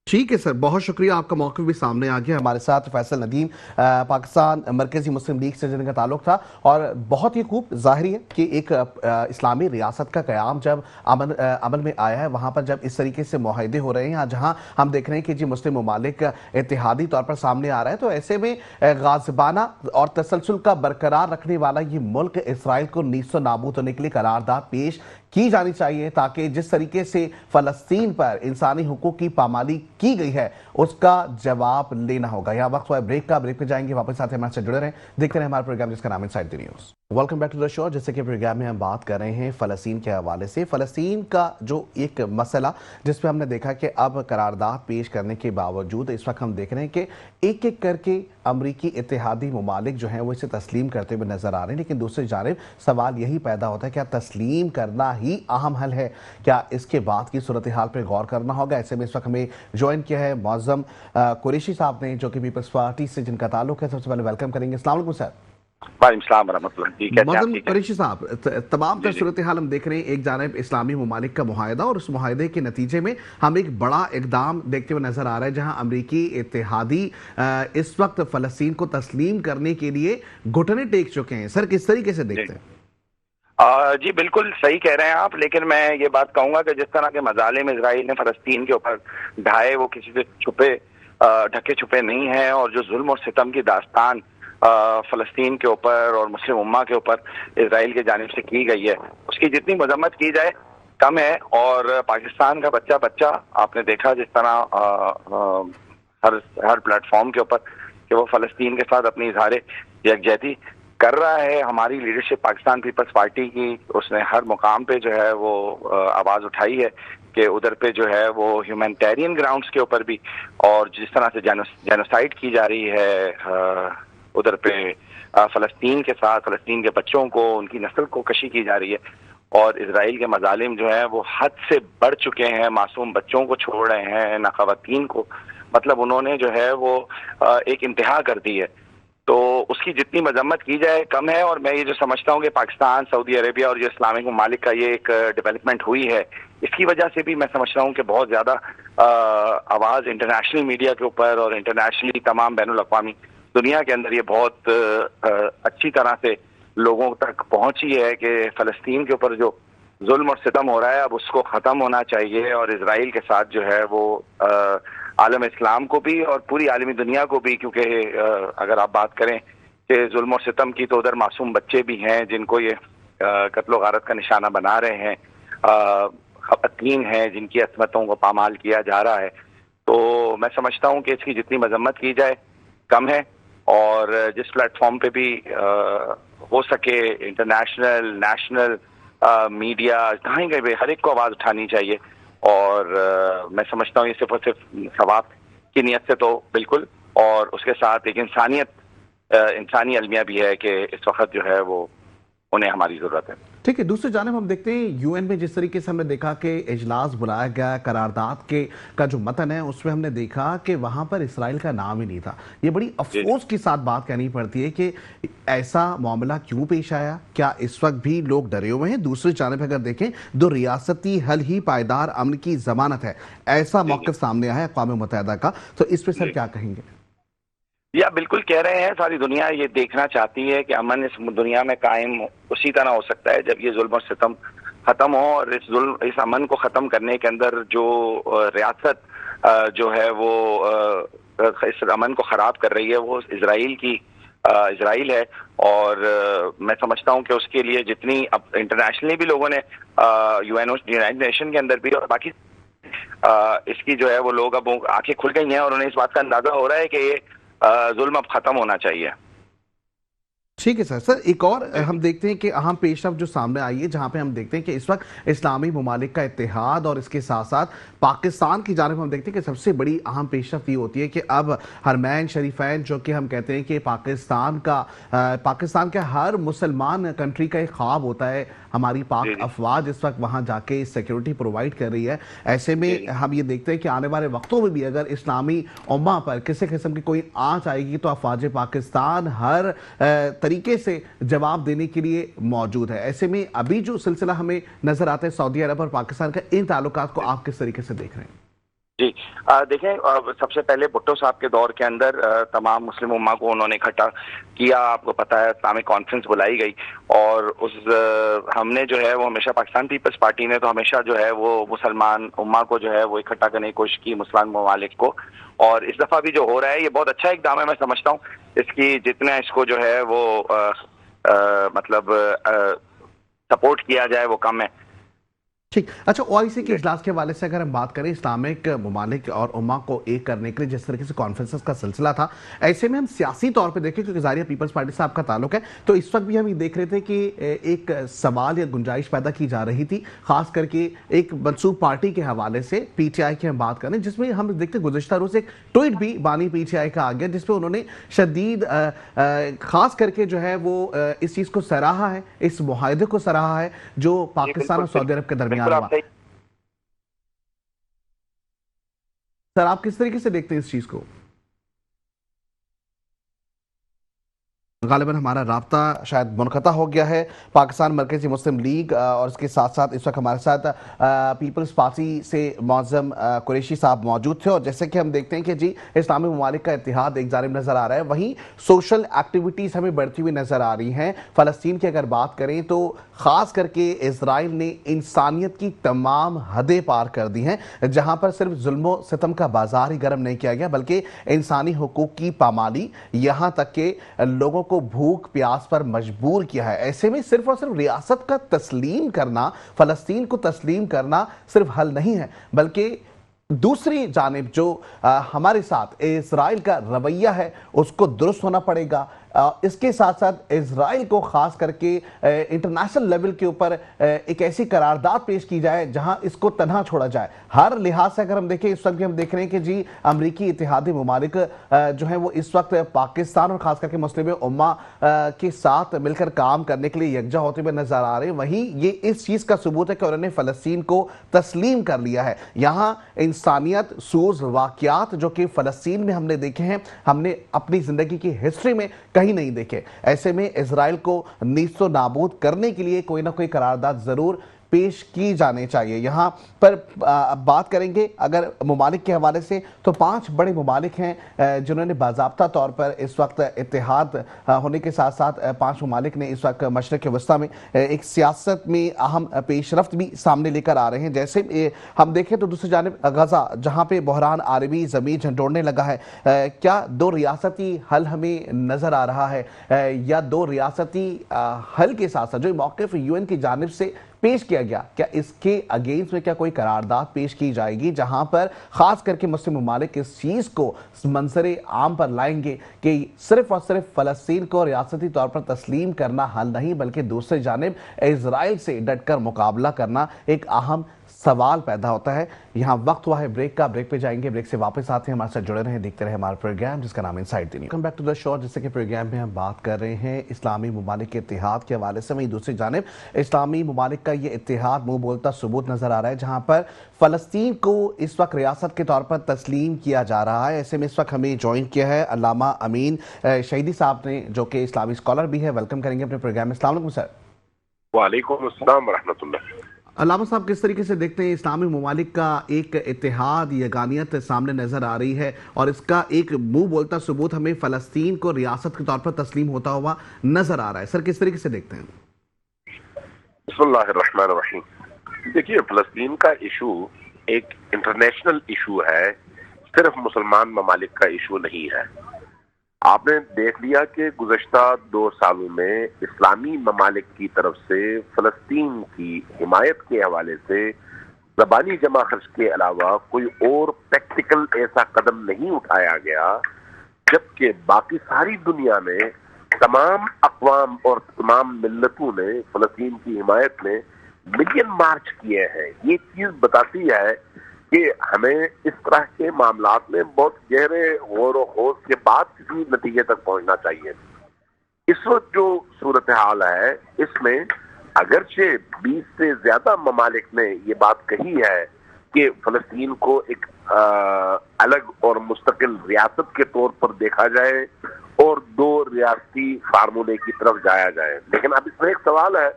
S2: ٹھیک ہے سر، بہت شکریہ، آپ کا موقف بھی سامنے آ گیا۔ ہمارے ساتھ فیصل ندیم، پاکستان مرکزی مسلم لیگ سے جن کا تعلق تھا، اور بہت ہی خوب ظاہری ہے کہ ایک اسلامی ریاست کا قیام جب عمل میں آیا ہے، وہاں پر جب اس طریقے سے معاہدے ہو رہے ہیں جہاں ہم دیکھ رہے ہیں کہ جی مسلم ممالک اتحادی طور پر سامنے آ رہا ہے، تو ایسے میں غاصبانہ اور تسلسل کا برقرار رکھنے والا یہ ملک اسرائیل کو نیست و نابود ہونے کے لیے قرارداد پیش کی جانی چاہیے، تاکہ جس طریقے سے فلسطین پر انسانی حقوق کی پامالی کی گئی ہے اس کا جواب لینا ہوگا۔ یہاں وقت ہوا ہے بریک کا، بریک پہ جائیں گے، واپس آتے ہیں ہمارے سے جڑے رہیں، دیکھتے رہیں ہمارا پروگرام جس کا نام inside the news. Welcome back to the show. جیسے کہ پروگرام میں ہم بات کر رہے ہیں فلسطین کے حوالے سے، فلسطین کا جو ایک مسئلہ جس پہ ہم نے دیکھا کہ اب قرارداد پیش کرنے کے باوجود اس وقت ہم دیکھ رہے ہیں کہ ایک ایک کر کے امریکی اتحادی ممالک جو ہیں وہ اسے تسلیم کرتے ہوئے نظر آ رہے ہیں، لیکن دوسری جانب سوال یہی پیدا ہوتا ہے کیا تسلیم کرنا ہی اہم حل ہے؟ کیا اس کے بعد کی صورتحال پہ غور کرنا ہوگا؟ ایسے میں اس وقت ہمیں جوائن کیا ہے معظم قریشی صاحب نے، جو کہ پیپلز پارٹی سے جن کا تعلق ہے۔ سب سے پہلے ویلکم کریں گے۔ السلام علیکم سر۔
S3: وعلیکم السلام ورحمۃ اللہ۔
S2: معظم قریشی صاحب، تمام تر صورتحال ہم دیکھ رہے ہیں، ایک جانب اسلامی ممالک کا معاہدہ، اور اس معاہدے کے نتیجے میں ہم ایک بڑا اقدام دیکھتے ہوئے نظر آ رہا ہے جہاں امریکی اتحادی اس وقت فلسطین کو تسلیم کرنے کے لیے گھٹنے ٹیک چکے ہیں۔ سر کس طریقے سے دیکھتے ہیں؟
S4: جی بالکل صحیح کہہ رہے ہیں آپ، لیکن میں یہ بات کہوں گا کہ جس طرح کے مظالم اسرائیل نے فلسطین کے اوپر ڈھائے وہ کسی سے ڈھکے چھپے نہیں ہیں، اور جو ظلم اور ستم کی داستان فلسطین کے اوپر اور مسلم امہ کے اوپر اسرائیل کی جانب سے کی گئی ہے اس کی جتنی مذمت کی جائے کم ہے۔ اور پاکستان کا بچہ آپ نے دیکھا جس طرح ہر پلیٹ فارم کے اوپر کہ وہ فلسطین کے ساتھ اپنی اظہار یکجہتی کر رہا ہے۔ ہماری لیڈرشپ پاکستان پیپلز پارٹی کی اس نے ہر مقام پہ جو ہے وہ آواز اٹھائی ہے کہ ادھر پہ جو ہے وہ ہیومینٹیرین گراؤنڈز کے اوپر بھی، اور جس طرح سے جینوسائیڈ کی جا رہی ہے ادھر پہ فلسطین کے ساتھ، فلسطین کے بچوں کو، ان کی نسل کو کشی کی جا رہی ہے، اور اسرائیل کے مظالم جو ہیں وہ حد سے بڑھ چکے ہیں۔ معصوم بچوں کو چھوڑ رہے ہیں، نہ خواتین کو، مطلب انہوں نے جو ہے وہ ایک انتہا کر دی ہے۔ تو اس کی جتنی مذمت کی جائے کم ہے، اور میں یہ جو سمجھتا ہوں کہ پاکستان، سعودی عربیہ اور جو اسلامک ممالک کا یہ ایک ڈیولپمنٹ ہوئی ہے، اس کی وجہ سے بھی میں سمجھتا ہوں کہ بہت زیادہ آواز انٹرنیشنل میڈیا کے اوپر اور انٹرنیشنلی تمام بین الاقوامی دنیا کے اندر یہ بہت اچھی طرح سے لوگوں تک پہنچی ہے کہ فلسطین کے اوپر جو ظلم اور ستم ہو رہا ہے اب اس کو ختم ہونا چاہیے، اور اسرائیل کے ساتھ جو ہے وہ عالم اسلام کو بھی اور پوری عالمی دنیا کو بھی، کیونکہ اگر آپ بات کریں کہ ظلم اور ستم کی تو ادھر معصوم بچے بھی ہیں جن کو یہ قتل و غارت کا نشانہ بنا رہے ہیں، خواتین ہیں جن کی عصمتوں کو پامال کیا جا رہا ہے۔ تو میں سمجھتا ہوں کہ اس کی جتنی مذمت کی جائے کم ہے، اور جس پلیٹ فارم پہ بھی ہو سکے انٹرنیشنل نیشنل میڈیا کہیں بھی ہر ایک کو آواز اٹھانی چاہیے، اور میں سمجھتا ہوں یہ صرف اور صرف ثواب کی نیت سے تو بالکل، اور اس کے ساتھ ایک انسانی المیہ بھی ہے کہ اس وقت جو ہے وہ انہیں ہماری ضرورت ہے۔
S2: ٹھیک ہے، دوسری جانب ہم دیکھتے ہیں UN میں جس طریقے سے ہم نے دیکھا کہ اجلاس بلایا گیا، قرارداد کا جو متن ہے اس میں ہم نے دیکھا کہ وہاں پر اسرائیل کا نام ہی نہیں تھا۔ یہ بڑی افسوس کے ساتھ بات کہنی پڑتی ہے کہ ایسا معاملہ کیوں پیش آیا؟ کیا اس وقت بھی لوگ ڈرے ہوئے ہیں؟ دوسری جانب اگر دیکھیں دو ریاستی حل ہی پائیدار امن کی ضمانت ہے، ایسا موقف سامنے آیا ہے اقوام متحدہ کا، تو اس پہ سر کیا کہیں گے؟
S4: یا بالکل کہہ رہے ہیں، ساری دنیا یہ دیکھنا چاہتی ہے کہ امن اس دنیا میں قائم اسی طرح ہو سکتا ہے جب یہ ظلم اور ستم ختم ہو، اور اس امن کو ختم کرنے کے اندر جو ریاست جو ہے وہ اس امن کو خراب کر رہی ہے وہ اسرائیل ہے۔ اور میں سمجھتا ہوں کہ اس کے لیے جتنی اب انٹرنیشنلی بھی لوگوں نے یونائیٹڈ نیشن کے اندر بھی اور باقی اس کی جو ہے وہ لوگ اب آنکھیں کھل گئی ہیں اور انہیں اس بات کا اندازہ ہو رہا ہے کہ یہ ظلم اب ختم ہونا چاہیے۔
S2: ٹھیک ہے سر ایک اور ہم دیکھتے ہیں کہ اہم پیش رفت جو سامنے آئی ہے، جہاں پہ ہم دیکھتے ہیں کہ اس وقت اسلامی ممالک کا اتحاد اور اس کے ساتھ ساتھ پاکستان کی جانب ہم دیکھتے ہیں کہ سب سے بڑی اہم پیش رفت یہ ہوتی ہے کہ اب حرمین شریفین جو کہ ہم کہتے ہیں کہ پاکستان کا ہر مسلمان کنٹری کا ایک خواب ہوتا ہے، ہماری پاک افواج اس وقت وہاں جا کے سیکیورٹی پرووائڈ کر رہی ہے۔ ایسے میں ہم یہ دیکھتے ہیں کہ آنے والے وقتوں میں بھی اگر اسلامی امہ پر کسی قسم کی کوئی آنچ آئے گی تو افواج پاکستان ہر طریقے سے جواب دینے کے لیے موجود ہے۔ ایسے میں ابھی جو سلسلہ ہمیں نظر آتا ہے سعودی عرب اور پاکستان کا، ان تعلقات کو آپ کس طریقے سے دیکھ رہے ہیں؟
S4: جی دیکھیں، سب سے پہلے بھٹو صاحب کے دور کے اندر تمام مسلم امہ کو انہوں نے اکٹھا کیا، آپ کو پتا ہے اسلامک کانفرنس بلائی گئی، اور ہم نے جو ہے وہ ہمیشہ پاکستان پیپلز پارٹی نے تو ہمیشہ جو ہے وہ مسلمان امہ کو جو ہے وہ اکٹھا کرنے کی کوشش کی، مسلمان ممالک کو، اور اس دفعہ بھی جو ہو رہا ہے یہ بہت اچھا اقدام ہے۔ میں سمجھتا ہوں اس کی جتنا اس کو جو ہے وہ مطلب سپورٹ کیا جائے وہ کم ہے۔
S2: ٹھیک، اچھا OIC کے اجلاس کے حوالے سے اگر ہم بات کریں اسلامک ممالک اور امہ کو ایک کرنے کے لیے جس طریقے سے کانفرنسز کا سلسلہ تھا، ایسے میں ہم سیاسی طور پہ دیکھیں کیونکہ ظاہر پیپلز پارٹی سے آپ کا تعلق ہے، تو اس وقت بھی ہم یہ دیکھ رہے تھے کہ ایک سوال یا گنجائش پیدا کی جا رہی تھی، خاص کر کے ایک منسوب پارٹی کے حوالے سے PTI کی ہم بات کریں، جس میں ہم دیکھتے گزشتہ روز ایک ٹویٹ بھی بانی PTI کا آ گیا جس پہ انہوں نے شدید خاص کر کے جو ہے وہ اس چیز کو سراہا ہے، اس معاہدے کو سراہا ہے جو پاکستان اور سعودی عرب کے درمیان ہوا۔ سر آپ کس طریقے سے دیکھتے ہیں اس چیز کو؟ غالباً ہمارا رابطہ شاید منقطع ہو گیا ہے۔ پاکستان مرکزی مسلم لیگ اور اس کے ساتھ ساتھ اس وقت ہمارے ساتھ پیپلز پارٹی سے معظم قریشی صاحب موجود تھے، اور جیسے کہ ہم دیکھتے ہیں کہ جی اسلامی ممالک کا اتحاد ایک جانب نظر آ رہا ہے، وہیں سوشل ایکٹیویٹیز ہمیں بڑھتی ہوئی نظر آ رہی ہیں۔ فلسطین کی اگر بات کریں تو خاص کر کے اسرائیل نے انسانیت کی تمام حدیں پار کر دی ہیں، جہاں پر صرف ظلم و ستم کا بازار ہی گرم نہیں کیا گیا بلکہ انسانی حقوق کی پامالی، یہاں تک کہ لوگوں کو بھوک پیاس پر مجبور کیا ہے۔ ایسے میں صرف اور صرف ریاست کا تسلیم کرنا، فلسطین کو تسلیم کرنا صرف حل نہیں ہے، بلکہ دوسری جانب جو ہمارے ساتھ اسرائیل کا رویہ ہے اس کو درست ہونا پڑے گا۔ اس کے ساتھ ساتھ اسرائیل کو خاص کر کے انٹرنیشنل لیول کے اوپر ایک ایسی قرارداد پیش کی جائے جہاں اس کو تنہا چھوڑا جائے۔ ہر لحاظ سے اگر ہم دیکھیں اس وقت بھی ہم دیکھ رہے ہیں کہ جی امریکی اتحادی ممالک جو ہیں وہ اس وقت پاکستان اور خاص کر کے مسلم امہ کے ساتھ مل کر کام کرنے کے لیے یکجا ہوتے ہوئے نظر آ رہے ہیں۔ وہیں یہ اس چیز کا ثبوت ہے کہ انہوں نے فلسطین کو تسلیم کر لیا ہے۔ یہاں انسانیت سوز واقعات جو کہ فلسطین میں ہم نے دیکھے ہیں، ہم نے اپنی زندگی کی ہسٹری میں کہیں نہیں دیکھے۔ ایسے میں اسرائیل کو نیست و نابود کرنے کے لیے کوئی نہ کوئی قرارداد ضرور پیش کی جانے چاہیے۔ یہاں پر بات کریں گے اگر ممالک کے حوالے سے تو 5 بڑے ممالک ہیں جنہوں نے باضابطہ طور پر اس وقت اتحاد ہونے کے ساتھ ساتھ 5 ممالک نے اس وقت مشرق وسطیٰ میں ایک سیاست میں اہم پیش رفت بھی سامنے لے کر آ رہے ہیں۔ جیسے ہم دیکھیں تو دوسری جانب غزہ جہاں پہ بحران عالمی زمین جھنڈوڑنے لگا ہے، کیا 2 ریاستی حل ہمیں نظر آ رہا ہے یا 2 ریاستی حل کے ساتھ ساتھ جو موقف UN کی جانب سے پیش کیا گیا، کیا اس کے اگینسٹ میں کیا کوئی قرارداد پیش کی جائے گی جہاں پر خاص کر کے مسلم ممالک اس چیز کو منظر عام پر لائیں گے کہ صرف اور صرف فلسطین کو ریاستی طور پر تسلیم کرنا حل نہیں بلکہ دوسری جانب اسرائیل سے ڈٹ کر مقابلہ کرنا ایک اہم سوال پیدا ہوتا ہے۔ یہاں وقت ہوا ہے بریک کا، بریک پہ جائیں گے، بریک سے واپس آتے ہیں، ہمارے ساتھ جڑے رہیں، دیکھتے رہے ہمارا پروگرام جس کا نام insight the news. Welcome back to the show, جیسے کہ پروگرام میں ہم بات کر رہے ہیں اسلامی ممالک کے اتحاد کے حوالے سے، وہیں دوسری جانب اسلامی ممالک کا یہ اتحاد منہ بولتا ثبوت نظر آ رہا ہے، جہاں پر فلسطین کو اس وقت ریاست کے طور پر تسلیم کیا جا رہا ہے۔ ایسے میں اس وقت ہمیں جوائن کیا ہے علامہ امین شہیدی صاحب نے، جو کہ اسلامی اسکالر بھی ہے۔ ویلکم کریں گے اپنے پروگرام میں۔ السلام علیکم سر۔
S5: وعلیکم السلام ورحمۃ اللہ۔
S2: علامہ صاحب، کس طریقے سے دیکھتے ہیں اسلامی ممالک کا ایک اتحاد، یگانیت سامنے نظر آ رہی ہے، اور اس کا ایک منہ بولتا ثبوت ہمیں فلسطین کو ریاست کے طور پر تسلیم ہوتا ہوا نظر آ رہا ہے؟ سر کس طریقے سے دیکھتے ہیں؟
S5: بسم اللہ الرحمن الرحیم۔ دیکھیے، فلسطین کا ایشو ایک انٹرنیشنل ایشو ہے، صرف مسلمان ممالک کا ایشو نہیں ہے۔ آپ نے دیکھ لیا کہ گزشتہ 2 سالوں میں اسلامی ممالک کی طرف سے فلسطین کی حمایت کے حوالے سے زبانی جمع خرچ کے علاوہ کوئی اور پریکٹیکل ایسا قدم نہیں اٹھایا گیا، جبکہ باقی ساری دنیا میں تمام اقوام اور تمام ملتوں نے فلسطین کی حمایت میں ملین مارچ کیے ہیں۔ یہ چیز بتاتی ہے کہ ہمیں اس طرح کے معاملات میں بہت گہرے غور و خوض کے بعد کسی نتیجے تک پہنچنا چاہیے۔ اس وقت جو صورتحال ہے، اس میں اگرچہ 20 سے زیادہ ممالک نے یہ بات کہی ہے کہ فلسطین کو ایک الگ اور مستقل ریاست کے طور پر دیکھا جائے اور 2 ریاستی فارمولے کی طرف جایا جائے، لیکن اب اس میں ایک سوال ہے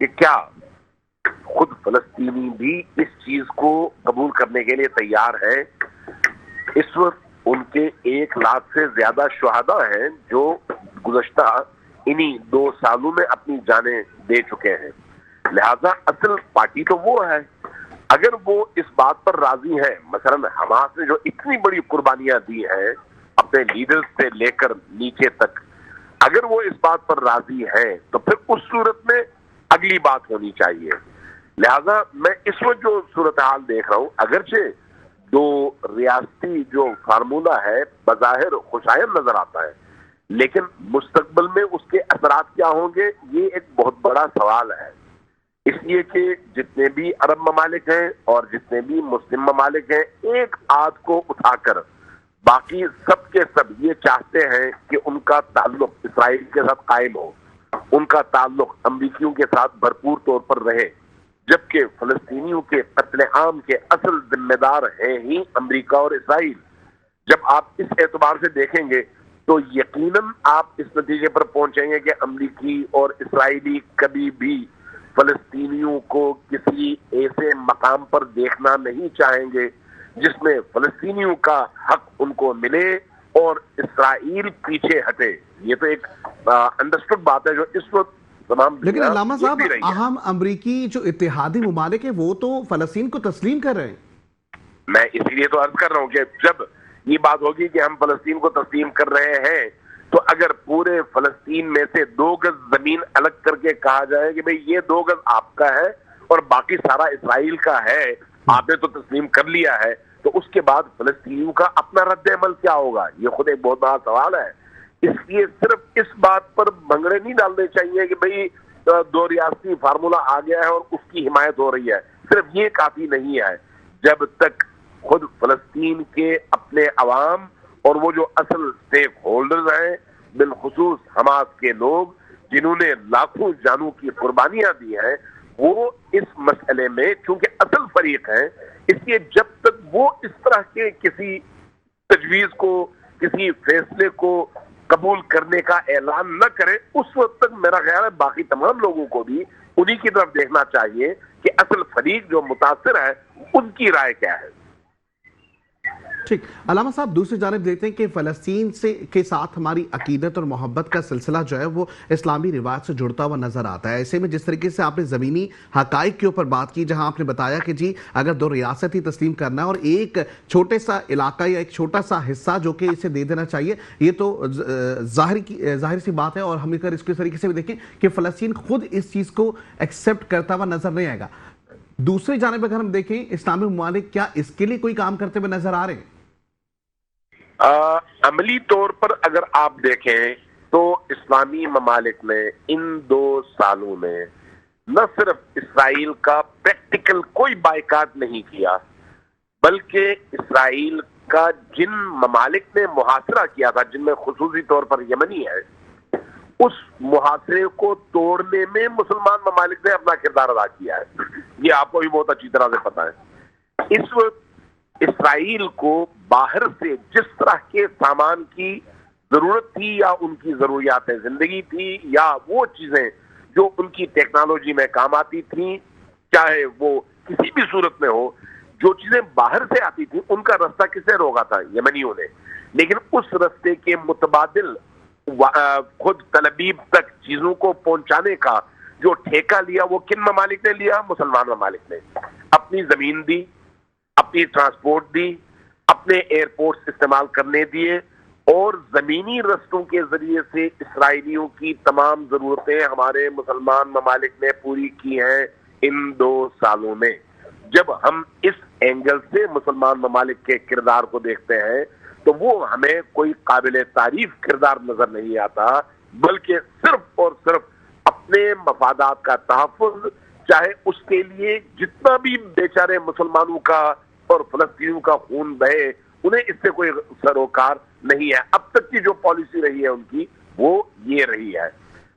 S5: کہ کیا خود فلسطینی بھی اس چیز کو قبول کرنے کے لیے تیار ہیں؟ اس وقت ان کے 1 لاکھ سے زیادہ شہداء ہیں جو گزشتہ انہی 2 سالوں میں اپنی جانیں دے چکے ہیں۔ لہذا اصل پارٹی تو وہ ہے۔ اگر وہ اس بات پر راضی ہیں، مثلا حماس نے جو اتنی بڑی قربانیاں دی ہیں اپنے لیڈرز سے لے کر نیچے تک، اگر وہ اس بات پر راضی ہیں تو پھر اس صورت میں اگلی بات ہونی چاہیے۔ لہذا میں اس وقت جو صورتحال دیکھ رہا ہوں، اگرچہ 2 ریاستی جو فارمولہ ہے بظاہر خوشائند نظر آتا ہے، لیکن مستقبل میں اس کے اثرات کیا ہوں گے، یہ ایک بہت بڑا سوال ہے۔ اس لیے کہ جتنے بھی عرب ممالک ہیں اور جتنے بھی مسلم ممالک ہیں، ایک آدھ کو اٹھا کر باقی سب کے سب یہ چاہتے ہیں کہ ان کا تعلق اسرائیل کے ساتھ قائم ہو، ان کا تعلق امریکیوں کے ساتھ بھرپور طور پر رہے، جبکہ فلسطینیوں کے قتل عام کے اصل ذمہ دار ہیں ہی امریکہ اور اسرائیل۔ جب آپ اس اعتبار سے دیکھیں گے تو یقیناً آپ اس نتیجے پر پہنچیں گے کہ امریکی اور اسرائیلی کبھی بھی فلسطینیوں کو کسی ایسے مقام پر دیکھنا نہیں چاہیں گے جس میں فلسطینیوں کا حق ان کو ملے اور اسرائیل پیچھے ہٹے۔ یہ تو ایک انڈرسٹوڈ بات ہے جو اس وقت تمام۔
S2: لیکن علامہ صاحب، اہم امریکی جو اتحادی ممالک ہیں وہ تو فلسطین کو تسلیم کر رہے ہیں۔
S5: میں اسی لیے تو عرض کر رہا ہوں کہ جب یہ بات ہوگی کہ ہم فلسطین کو تسلیم کر رہے ہیں، تو اگر پورے فلسطین میں سے 2 گز زمین الگ کر کے کہا جائے کہ بھئی یہ 2 گز آپ کا ہے اور باقی سارا اسرائیل کا ہے، آپ نے تو تسلیم کر لیا ہے، تو اس کے بعد فلسطینیوں کا اپنا رد عمل کیا ہوگا؟ یہ خود ایک بہت بڑا سوال ہے۔ اس لیے صرف اس بات پر بھنگڑے نہیں ڈالنے چاہیے کہ بھئی 2 ریاستی فارمولہ آ گیا ہے اور اس کی حمایت ہو رہی ہے، صرف یہ کافی نہیں ہے۔ جب تک خود فلسطین کے اپنے عوام اور وہ جو اصل سٹیک ہولڈرز ہیں، بالخصوص حماس کے لوگ جنہوں نے لاکھوں جانوں کی قربانیاں دی ہیں، وہ اس مسئلے میں چونکہ اصل فریق ہیں، اس لیے جب تک وہ اس طرح کے کسی تجویز کو، کسی فیصلے کو قبول کرنے کا اعلان نہ کرے، اس وقت تک میرا خیال ہے باقی تمام لوگوں کو بھی انہی کی طرف دیکھنا چاہیے کہ اصل فریق جو متاثر ہے ان کی رائے کیا ہے۔
S2: ٹھیک، علامہ صاحب دوسری جانب دیکھتے ہیں کہ فلسطین کے ساتھ ہماری عقیدت اور محبت کا سلسلہ جو ہے وہ اسلامی روایت سے جڑتا ہوا نظر آتا ہے۔ ایسے میں جس طریقے سے آپ نے زمینی حقائق کے اوپر بات کی، جہاں آپ نے بتایا کہ جی اگر 2 ریاست ہی تسلیم کرنا ہے اور ایک چھوٹے سا علاقہ یا ایک چھوٹا سا حصہ جو کہ اسے دے دینا چاہیے، یہ تو ظاہر سی بات ہے، اور ہم اگر اس کے طریقے سے بھی دیکھیں کہ فلسطین خود اس چیز کو ایکسیپٹ کرتا ہوا نظر نہیں آئے گا۔ دوسری جانب اگر ہم دیکھیں اسلامی ممالک کیا اس کے لیے کوئی کام کرتے ہوئے نظر آ رہے ہیں؟
S5: عملی طور پر اگر آپ دیکھیں تو اسلامی ممالک نے ان 2 سالوں میں نہ صرف اسرائیل کا پریکٹیکل کوئی بائیکاٹ نہیں کیا، بلکہ اسرائیل کا جن ممالک نے محاصرہ کیا تھا، جن میں خصوصی طور پر یمنی ہے، اس محاصرے کو توڑنے میں مسلمان ممالک نے اپنا کردار ادا کیا ہے۔ یہ آپ کو بھی بہت اچھی طرح سے پتا ہے۔ اس وقت اسرائیل کو باہر سے جس طرح کے سامان کی ضرورت تھی یا ان کی ضروریات زندگی تھی یا وہ چیزیں جو ان کی ٹیکنالوجی میں کام آتی تھیں، چاہے وہ کسی بھی صورت میں ہو، جو چیزیں باہر سے آتی تھیں ان کا رستہ کس نے روکا تھا؟ یمنیوں نے۔ لیکن اس رستے کے متبادل خود تل ابیب تک چیزوں کو پہنچانے کا جو ٹھیکہ لیا وہ کن ممالک نے لیا؟ مسلمان ممالک نے۔ اپنی زمین دی، اپنی ٹرانسپورٹ دی، اپنے ایئرپورٹس استعمال کرنے دیے، اور زمینی رستوں کے ذریعے سے اسرائیلیوں کی تمام ضرورتیں ہمارے مسلمان ممالک نے پوری کی ہیں ان 2 سالوں میں۔ جب ہم اس اینگل سے مسلمان ممالک کے کردار کو دیکھتے ہیں تو وہ ہمیں کوئی قابل تعریف کردار نظر نہیں آتا، بلکہ صرف اور صرف اپنے مفادات کا تحفظ، چاہے اس کے لیے جتنا بھی بیچارے مسلمانوں کا اور فلسطینیوں کا خون بہے، انہیں اس سے کوئی سروکار نہیں ہے۔ اب تک کی جو پالیسی رہی ہے ان کی وہ یہ رہی ہے۔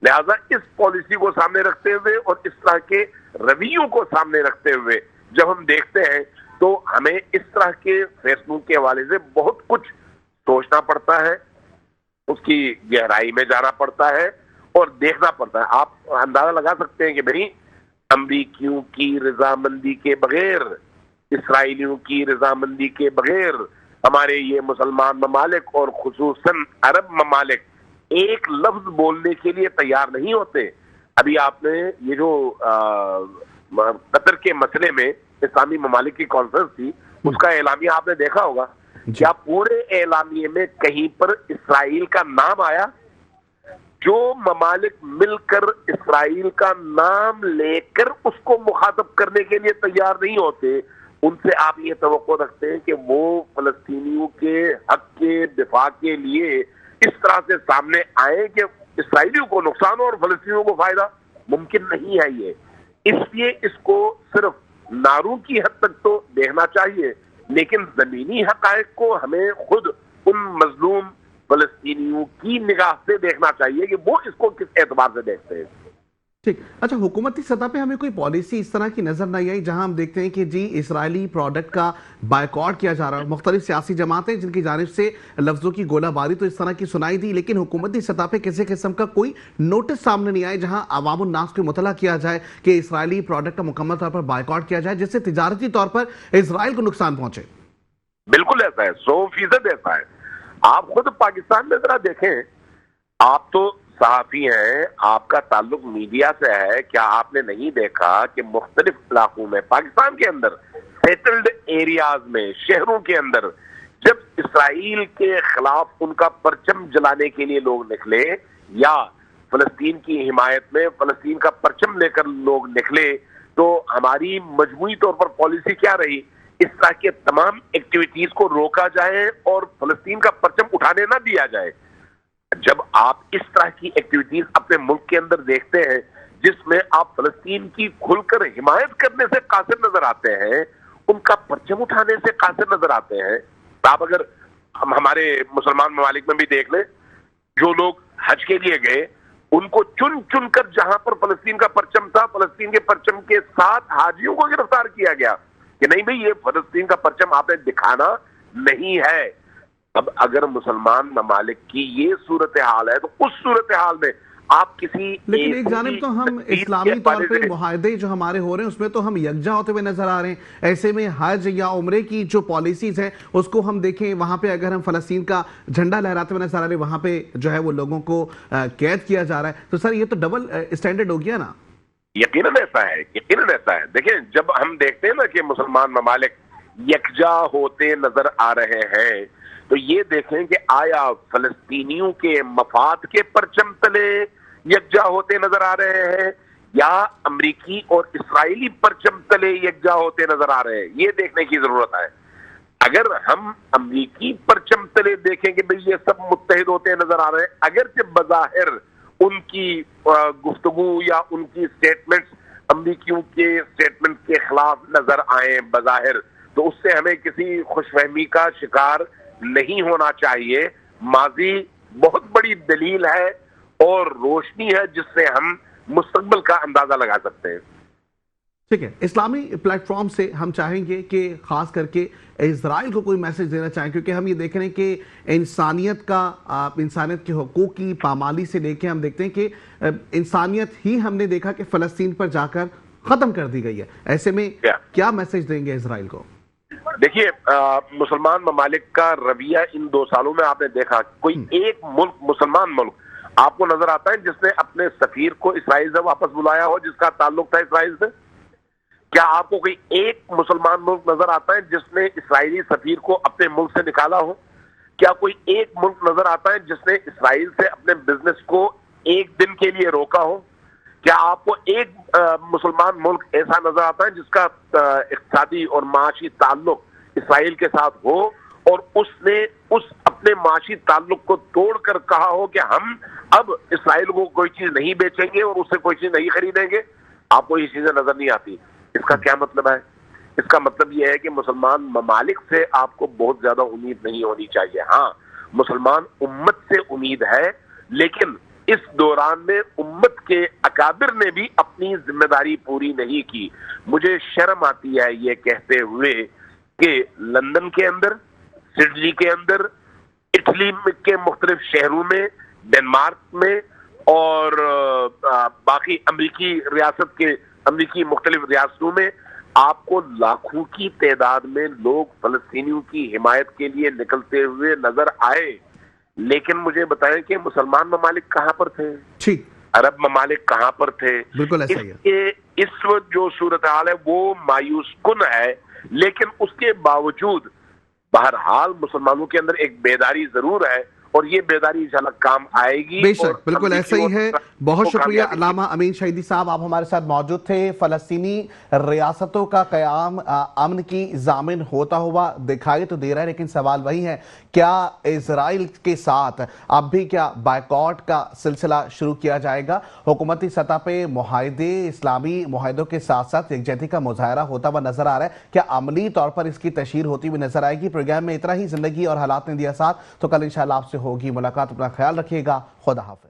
S5: لہذا اس پالیسی کو سامنے رکھتے ہوئے اور اس طرح کے رویوں کو سامنے رکھتے ہوئے جب ہم دیکھتے ہیں تو ہمیں اس طرح کے فیصلوں کے حوالے سے بہت کچھ سوچنا پڑتا ہے، اس کی گہرائی میں جانا پڑتا ہے اور دیکھنا پڑتا ہے۔ آپ اندازہ لگا سکتے ہیں کہ بھئی امریکیوں کی رضامندی کے بغیر، اسرائیلیوں کی رضامندی کے بغیر ہمارے یہ مسلمان ممالک اور خصوصاً عرب ممالک ایک لفظ بولنے کے لیے تیار نہیں ہوتے۔ ابھی آپ نے یہ جو قطر کے مسئلے میں اسلامی ممالک کی کانفرنس تھی، اس کا اعلامیہ آپ نے دیکھا ہوگا۔ کیا پورے اعلامیے میں کہیں پر اسرائیل کا نام آیا؟ جو ممالک مل کر اسرائیل کا نام لے کر اس کو مخاطب کرنے کے لیے تیار نہیں ہوتے، ان سے آپ یہ توقع رکھتے ہیں کہ وہ فلسطینیوں کے حق کے دفاع کے لیے اس طرح سے سامنے آئے کہ اسرائیلیوں کو نقصان اور فلسطینیوں کو فائدہ؟ ممکن نہیں ہے یہ۔ اس لیے اس کو صرف نعروں کی حد تک تو دیکھنا چاہیے، لیکن زمینی حقائق کو ہمیں خود ان مظلوم فلسطینیوں کی نگاہ سے دیکھنا چاہیے کہ وہ اس کو کس اعتبار سے دیکھتے ہیں۔
S2: ٹھیک، اچھا، حکومتی سطح پہ ہمیں کوئی پالیسی اس طرح کی نظر نہیں آئی جہاں ہم دیکھتے ہیں کہ جی اسرائیلی پروڈکٹ کا بائیکاٹ کیا جا رہا ہے؟ مختلف سیاسی جماعتیں جن کی جانب سے لفظوں کی گولہ باری تو اس طرح کی سنائی دی، لیکن حکومتی سطح پہ کسی قسم کا کوئی نوٹس سامنے نہیں آئے جہاں عوام الناس کو مطلع کیا جائے کہ اسرائیلی پروڈکٹ کا مکمل طور پر بائیکاٹ کیا جائے جس سے تجارتی طور پر اسرائیل کو نقصان پہنچے۔
S5: بالکل ایسا ہے، 100% ایسا ہے۔ آپ خود پاکستان میں ذرا دیکھیں، آپ تو صحافی ہیں، آپ کا تعلق میڈیا سے ہے، کیا آپ نے نہیں دیکھا کہ مختلف علاقوں میں پاکستان کے اندر سیٹلڈ ایریاز میں، شہروں کے اندر جب اسرائیل کے خلاف ان کا پرچم جلانے کے لیے لوگ نکلے یا فلسطین کی حمایت میں فلسطین کا پرچم لے کر لوگ نکلے تو ہماری مجموعی طور پر پالیسی کیا رہی؟ اس طرح کے تمام ایکٹیویٹیز کو روکا جائے اور فلسطین کا پرچم اٹھانے نہ دیا جائے۔ جب آپ اس طرح کی ایکٹیویٹیز اپنے ملک کے اندر دیکھتے ہیں جس میں آپ فلسطین کی کھل کر حمایت کرنے سے قاصر نظر آتے ہیں، ان کا پرچم اٹھانے سے قاصر نظر آتے ہیں، آپ اگر ہمارے مسلمان ممالک میں بھی دیکھ لیں، جو لوگ حج کے لیے گئے ان کو چن چن کر جہاں پر فلسطین کا پرچم تھا، فلسطین کے پرچم کے ساتھ حاجیوں کو گرفتار کیا گیا کہ نہیں بھئی یہ فلسطین کا پرچم آپ نے دکھانا نہیں ہے۔ اب اگر مسلمان ممالک کی یہ صورتحال ہے تو اس صورتحال میں آپ کسی
S2: لیکن ایک جانب تو ہم اسلامی طور پہ معاہدے جو ہمارے ہو رہے ہیں اس میں تو ہم یکجا ہوتے ہوئے نظر آ رہے ہیں، ایسے میں حج یا عمرے کی جو پالیسیز ہیں اس کو ہم دیکھیں، وہاں پہ اگر ہم فلسطین کا جھنڈا لہراتے ہوئے نظر آ رہے ہیں، وہاں پہ جو ہے وہ لوگوں کو قید کیا جا رہا ہے، تو سر یہ تو ڈبل اسٹینڈرڈ ہو گیا نا؟
S5: یقیناً ایسا ہے، یقیناً ایسا ہے۔ دیکھیں جب ہم دیکھتے ہیں نا کہ مسلمان ممالک یکجا ہوتے نظر آ رہے ہیں تو یہ دیکھیں کہ آیا فلسطینیوں کے مفاد کے پرچم تلے یکجا ہوتے نظر آ رہے ہیں یا امریکی اور اسرائیلی پرچم تلے یکجا ہوتے نظر آ رہے ہیں؟ یہ دیکھنے کی ضرورت ہے۔ اگر ہم امریکی پرچم تلے دیکھیں کہ بھئی یہ سب متحد ہوتے نظر آ رہے ہیں، اگرچہ بظاہر ان کی گفتگو یا ان کی سٹیٹمنٹس امریکیوں کے اسٹیٹمنٹ کے خلاف نظر آئیں بظاہر، تو اس سے ہمیں کسی خوش فہمی کا شکار نہیں ہونا چاہیے۔ ماضی بہت بڑی دلیل ہے اور روشنی ہے جس سے ہم مستقبل کا اندازہ لگا سکتے ہیں۔
S2: ٹھیک ہے، اسلامی پلیٹ فارم سے ہم چاہیں گے کہ خاص کر کے اسرائیل کو کوئی میسج دینا چاہیں، کیونکہ ہم یہ دیکھ رہے ہیں کہ انسانیت کے حقوق کی پامالی سے لے کے ہم دیکھتے ہیں کہ انسانیت ہی ہم نے دیکھا کہ فلسطین پر جا کر ختم کر دی گئی ہے۔ ایسے میں کیا میسج دیں گے اسرائیل کو؟
S5: دیکھیے، مسلمان ممالک کا رویہ ان 2 سالوں میں آپ نے دیکھا، کوئی ایک ملک، مسلمان ملک آپ کو نظر آتا ہے جس نے اپنے سفیر کو اسرائیل سے واپس بلایا ہو، جس کا تعلق تھا اسرائیل سے؟ کیا آپ کو کوئی ایک مسلمان ملک نظر آتا ہے جس نے اسرائیلی سفیر کو اپنے ملک سے نکالا ہو؟ کیا کوئی ایک ملک نظر آتا ہے جس نے اسرائیل سے اپنے بزنس کو ایک دن کے لیے روکا ہو؟ کیا آپ کو ایک مسلمان ملک ایسا نظر آتا ہے جس کا اقتصادی اور معاشی تعلق اسرائیل کے ساتھ ہو اور اس نے اس اپنے معاشی تعلق کو توڑ کر کہا ہو کہ ہم اب اسرائیل کو کوئی چیز نہیں بیچیں گے اور اس سے کوئی چیز نہیں خریدیں گے؟ آپ کو یہ چیزیں نظر نہیں آتی۔ اس کا کیا مطلب ہے؟ اس کا مطلب یہ ہے کہ مسلمان ممالک سے آپ کو بہت زیادہ امید نہیں ہونی چاہیے۔ ہاں، مسلمان امت سے امید ہے، لیکن اس دوران میں امت کے اکابر نے بھی اپنی ذمہ داری پوری نہیں کی۔ مجھے شرم آتی ہے یہ کہتے ہوئے کہ لندن کے اندر، سڈنی کے اندر، اٹلی کے مختلف شہروں میں، ڈنمارک میں اور باقی امریکی مختلف ریاستوں میں آپ کو لاکھوں کی تعداد میں لوگ فلسطینیوں کی حمایت کے لیے نکلتے ہوئے نظر آئے، لیکن مجھے بتائیں کہ مسلمان ممالک کہاں پر تھے؟
S2: ٹھیک،
S5: عرب ممالک کہاں پر تھے؟
S2: بالکل ایسا ہی ہے۔
S5: اس وقت جو صورتحال ہے وہ مایوس کن ہے، لیکن اس کے باوجود بہرحال مسلمانوں کے اندر ایک بیداری ضرور ہے اور یہ بیداری انشاءاللہ کام آئے گی۔
S2: بے شک، بالکل ایسا ہی ہے۔ بہت شکریہ علامہ امین شہیدی صاحب، آپ ہمارے ساتھ موجود تھے۔ فلسطینی ریاستوں کا قیام امن کی ضامن ہوتا ہوا دکھائی تو دے رہا ہے، لیکن سوال وہی ہے، کیا اسرائیل کے ساتھ اب بھی کیا بائیکاٹ کا سلسلہ شروع کیا جائے گا؟ حکومتی سطح پہ معاہدے، اسلامی معاہدوں کے ساتھ ساتھ یکجہتی کا مظاہرہ ہوتا ہوا نظر آ رہا ہے، کیا عملی طور پر اس کی تشہیر ہوتی ہوئی نظر آئے گی؟ پروگرام میں اتنا ہی، زندگی اور حالات نے دیا ساتھ، تو کل انشاءاللہ آپ سے ہوگی ملاقات۔ اپنا خیال رکھیے گا، خدا حافظ۔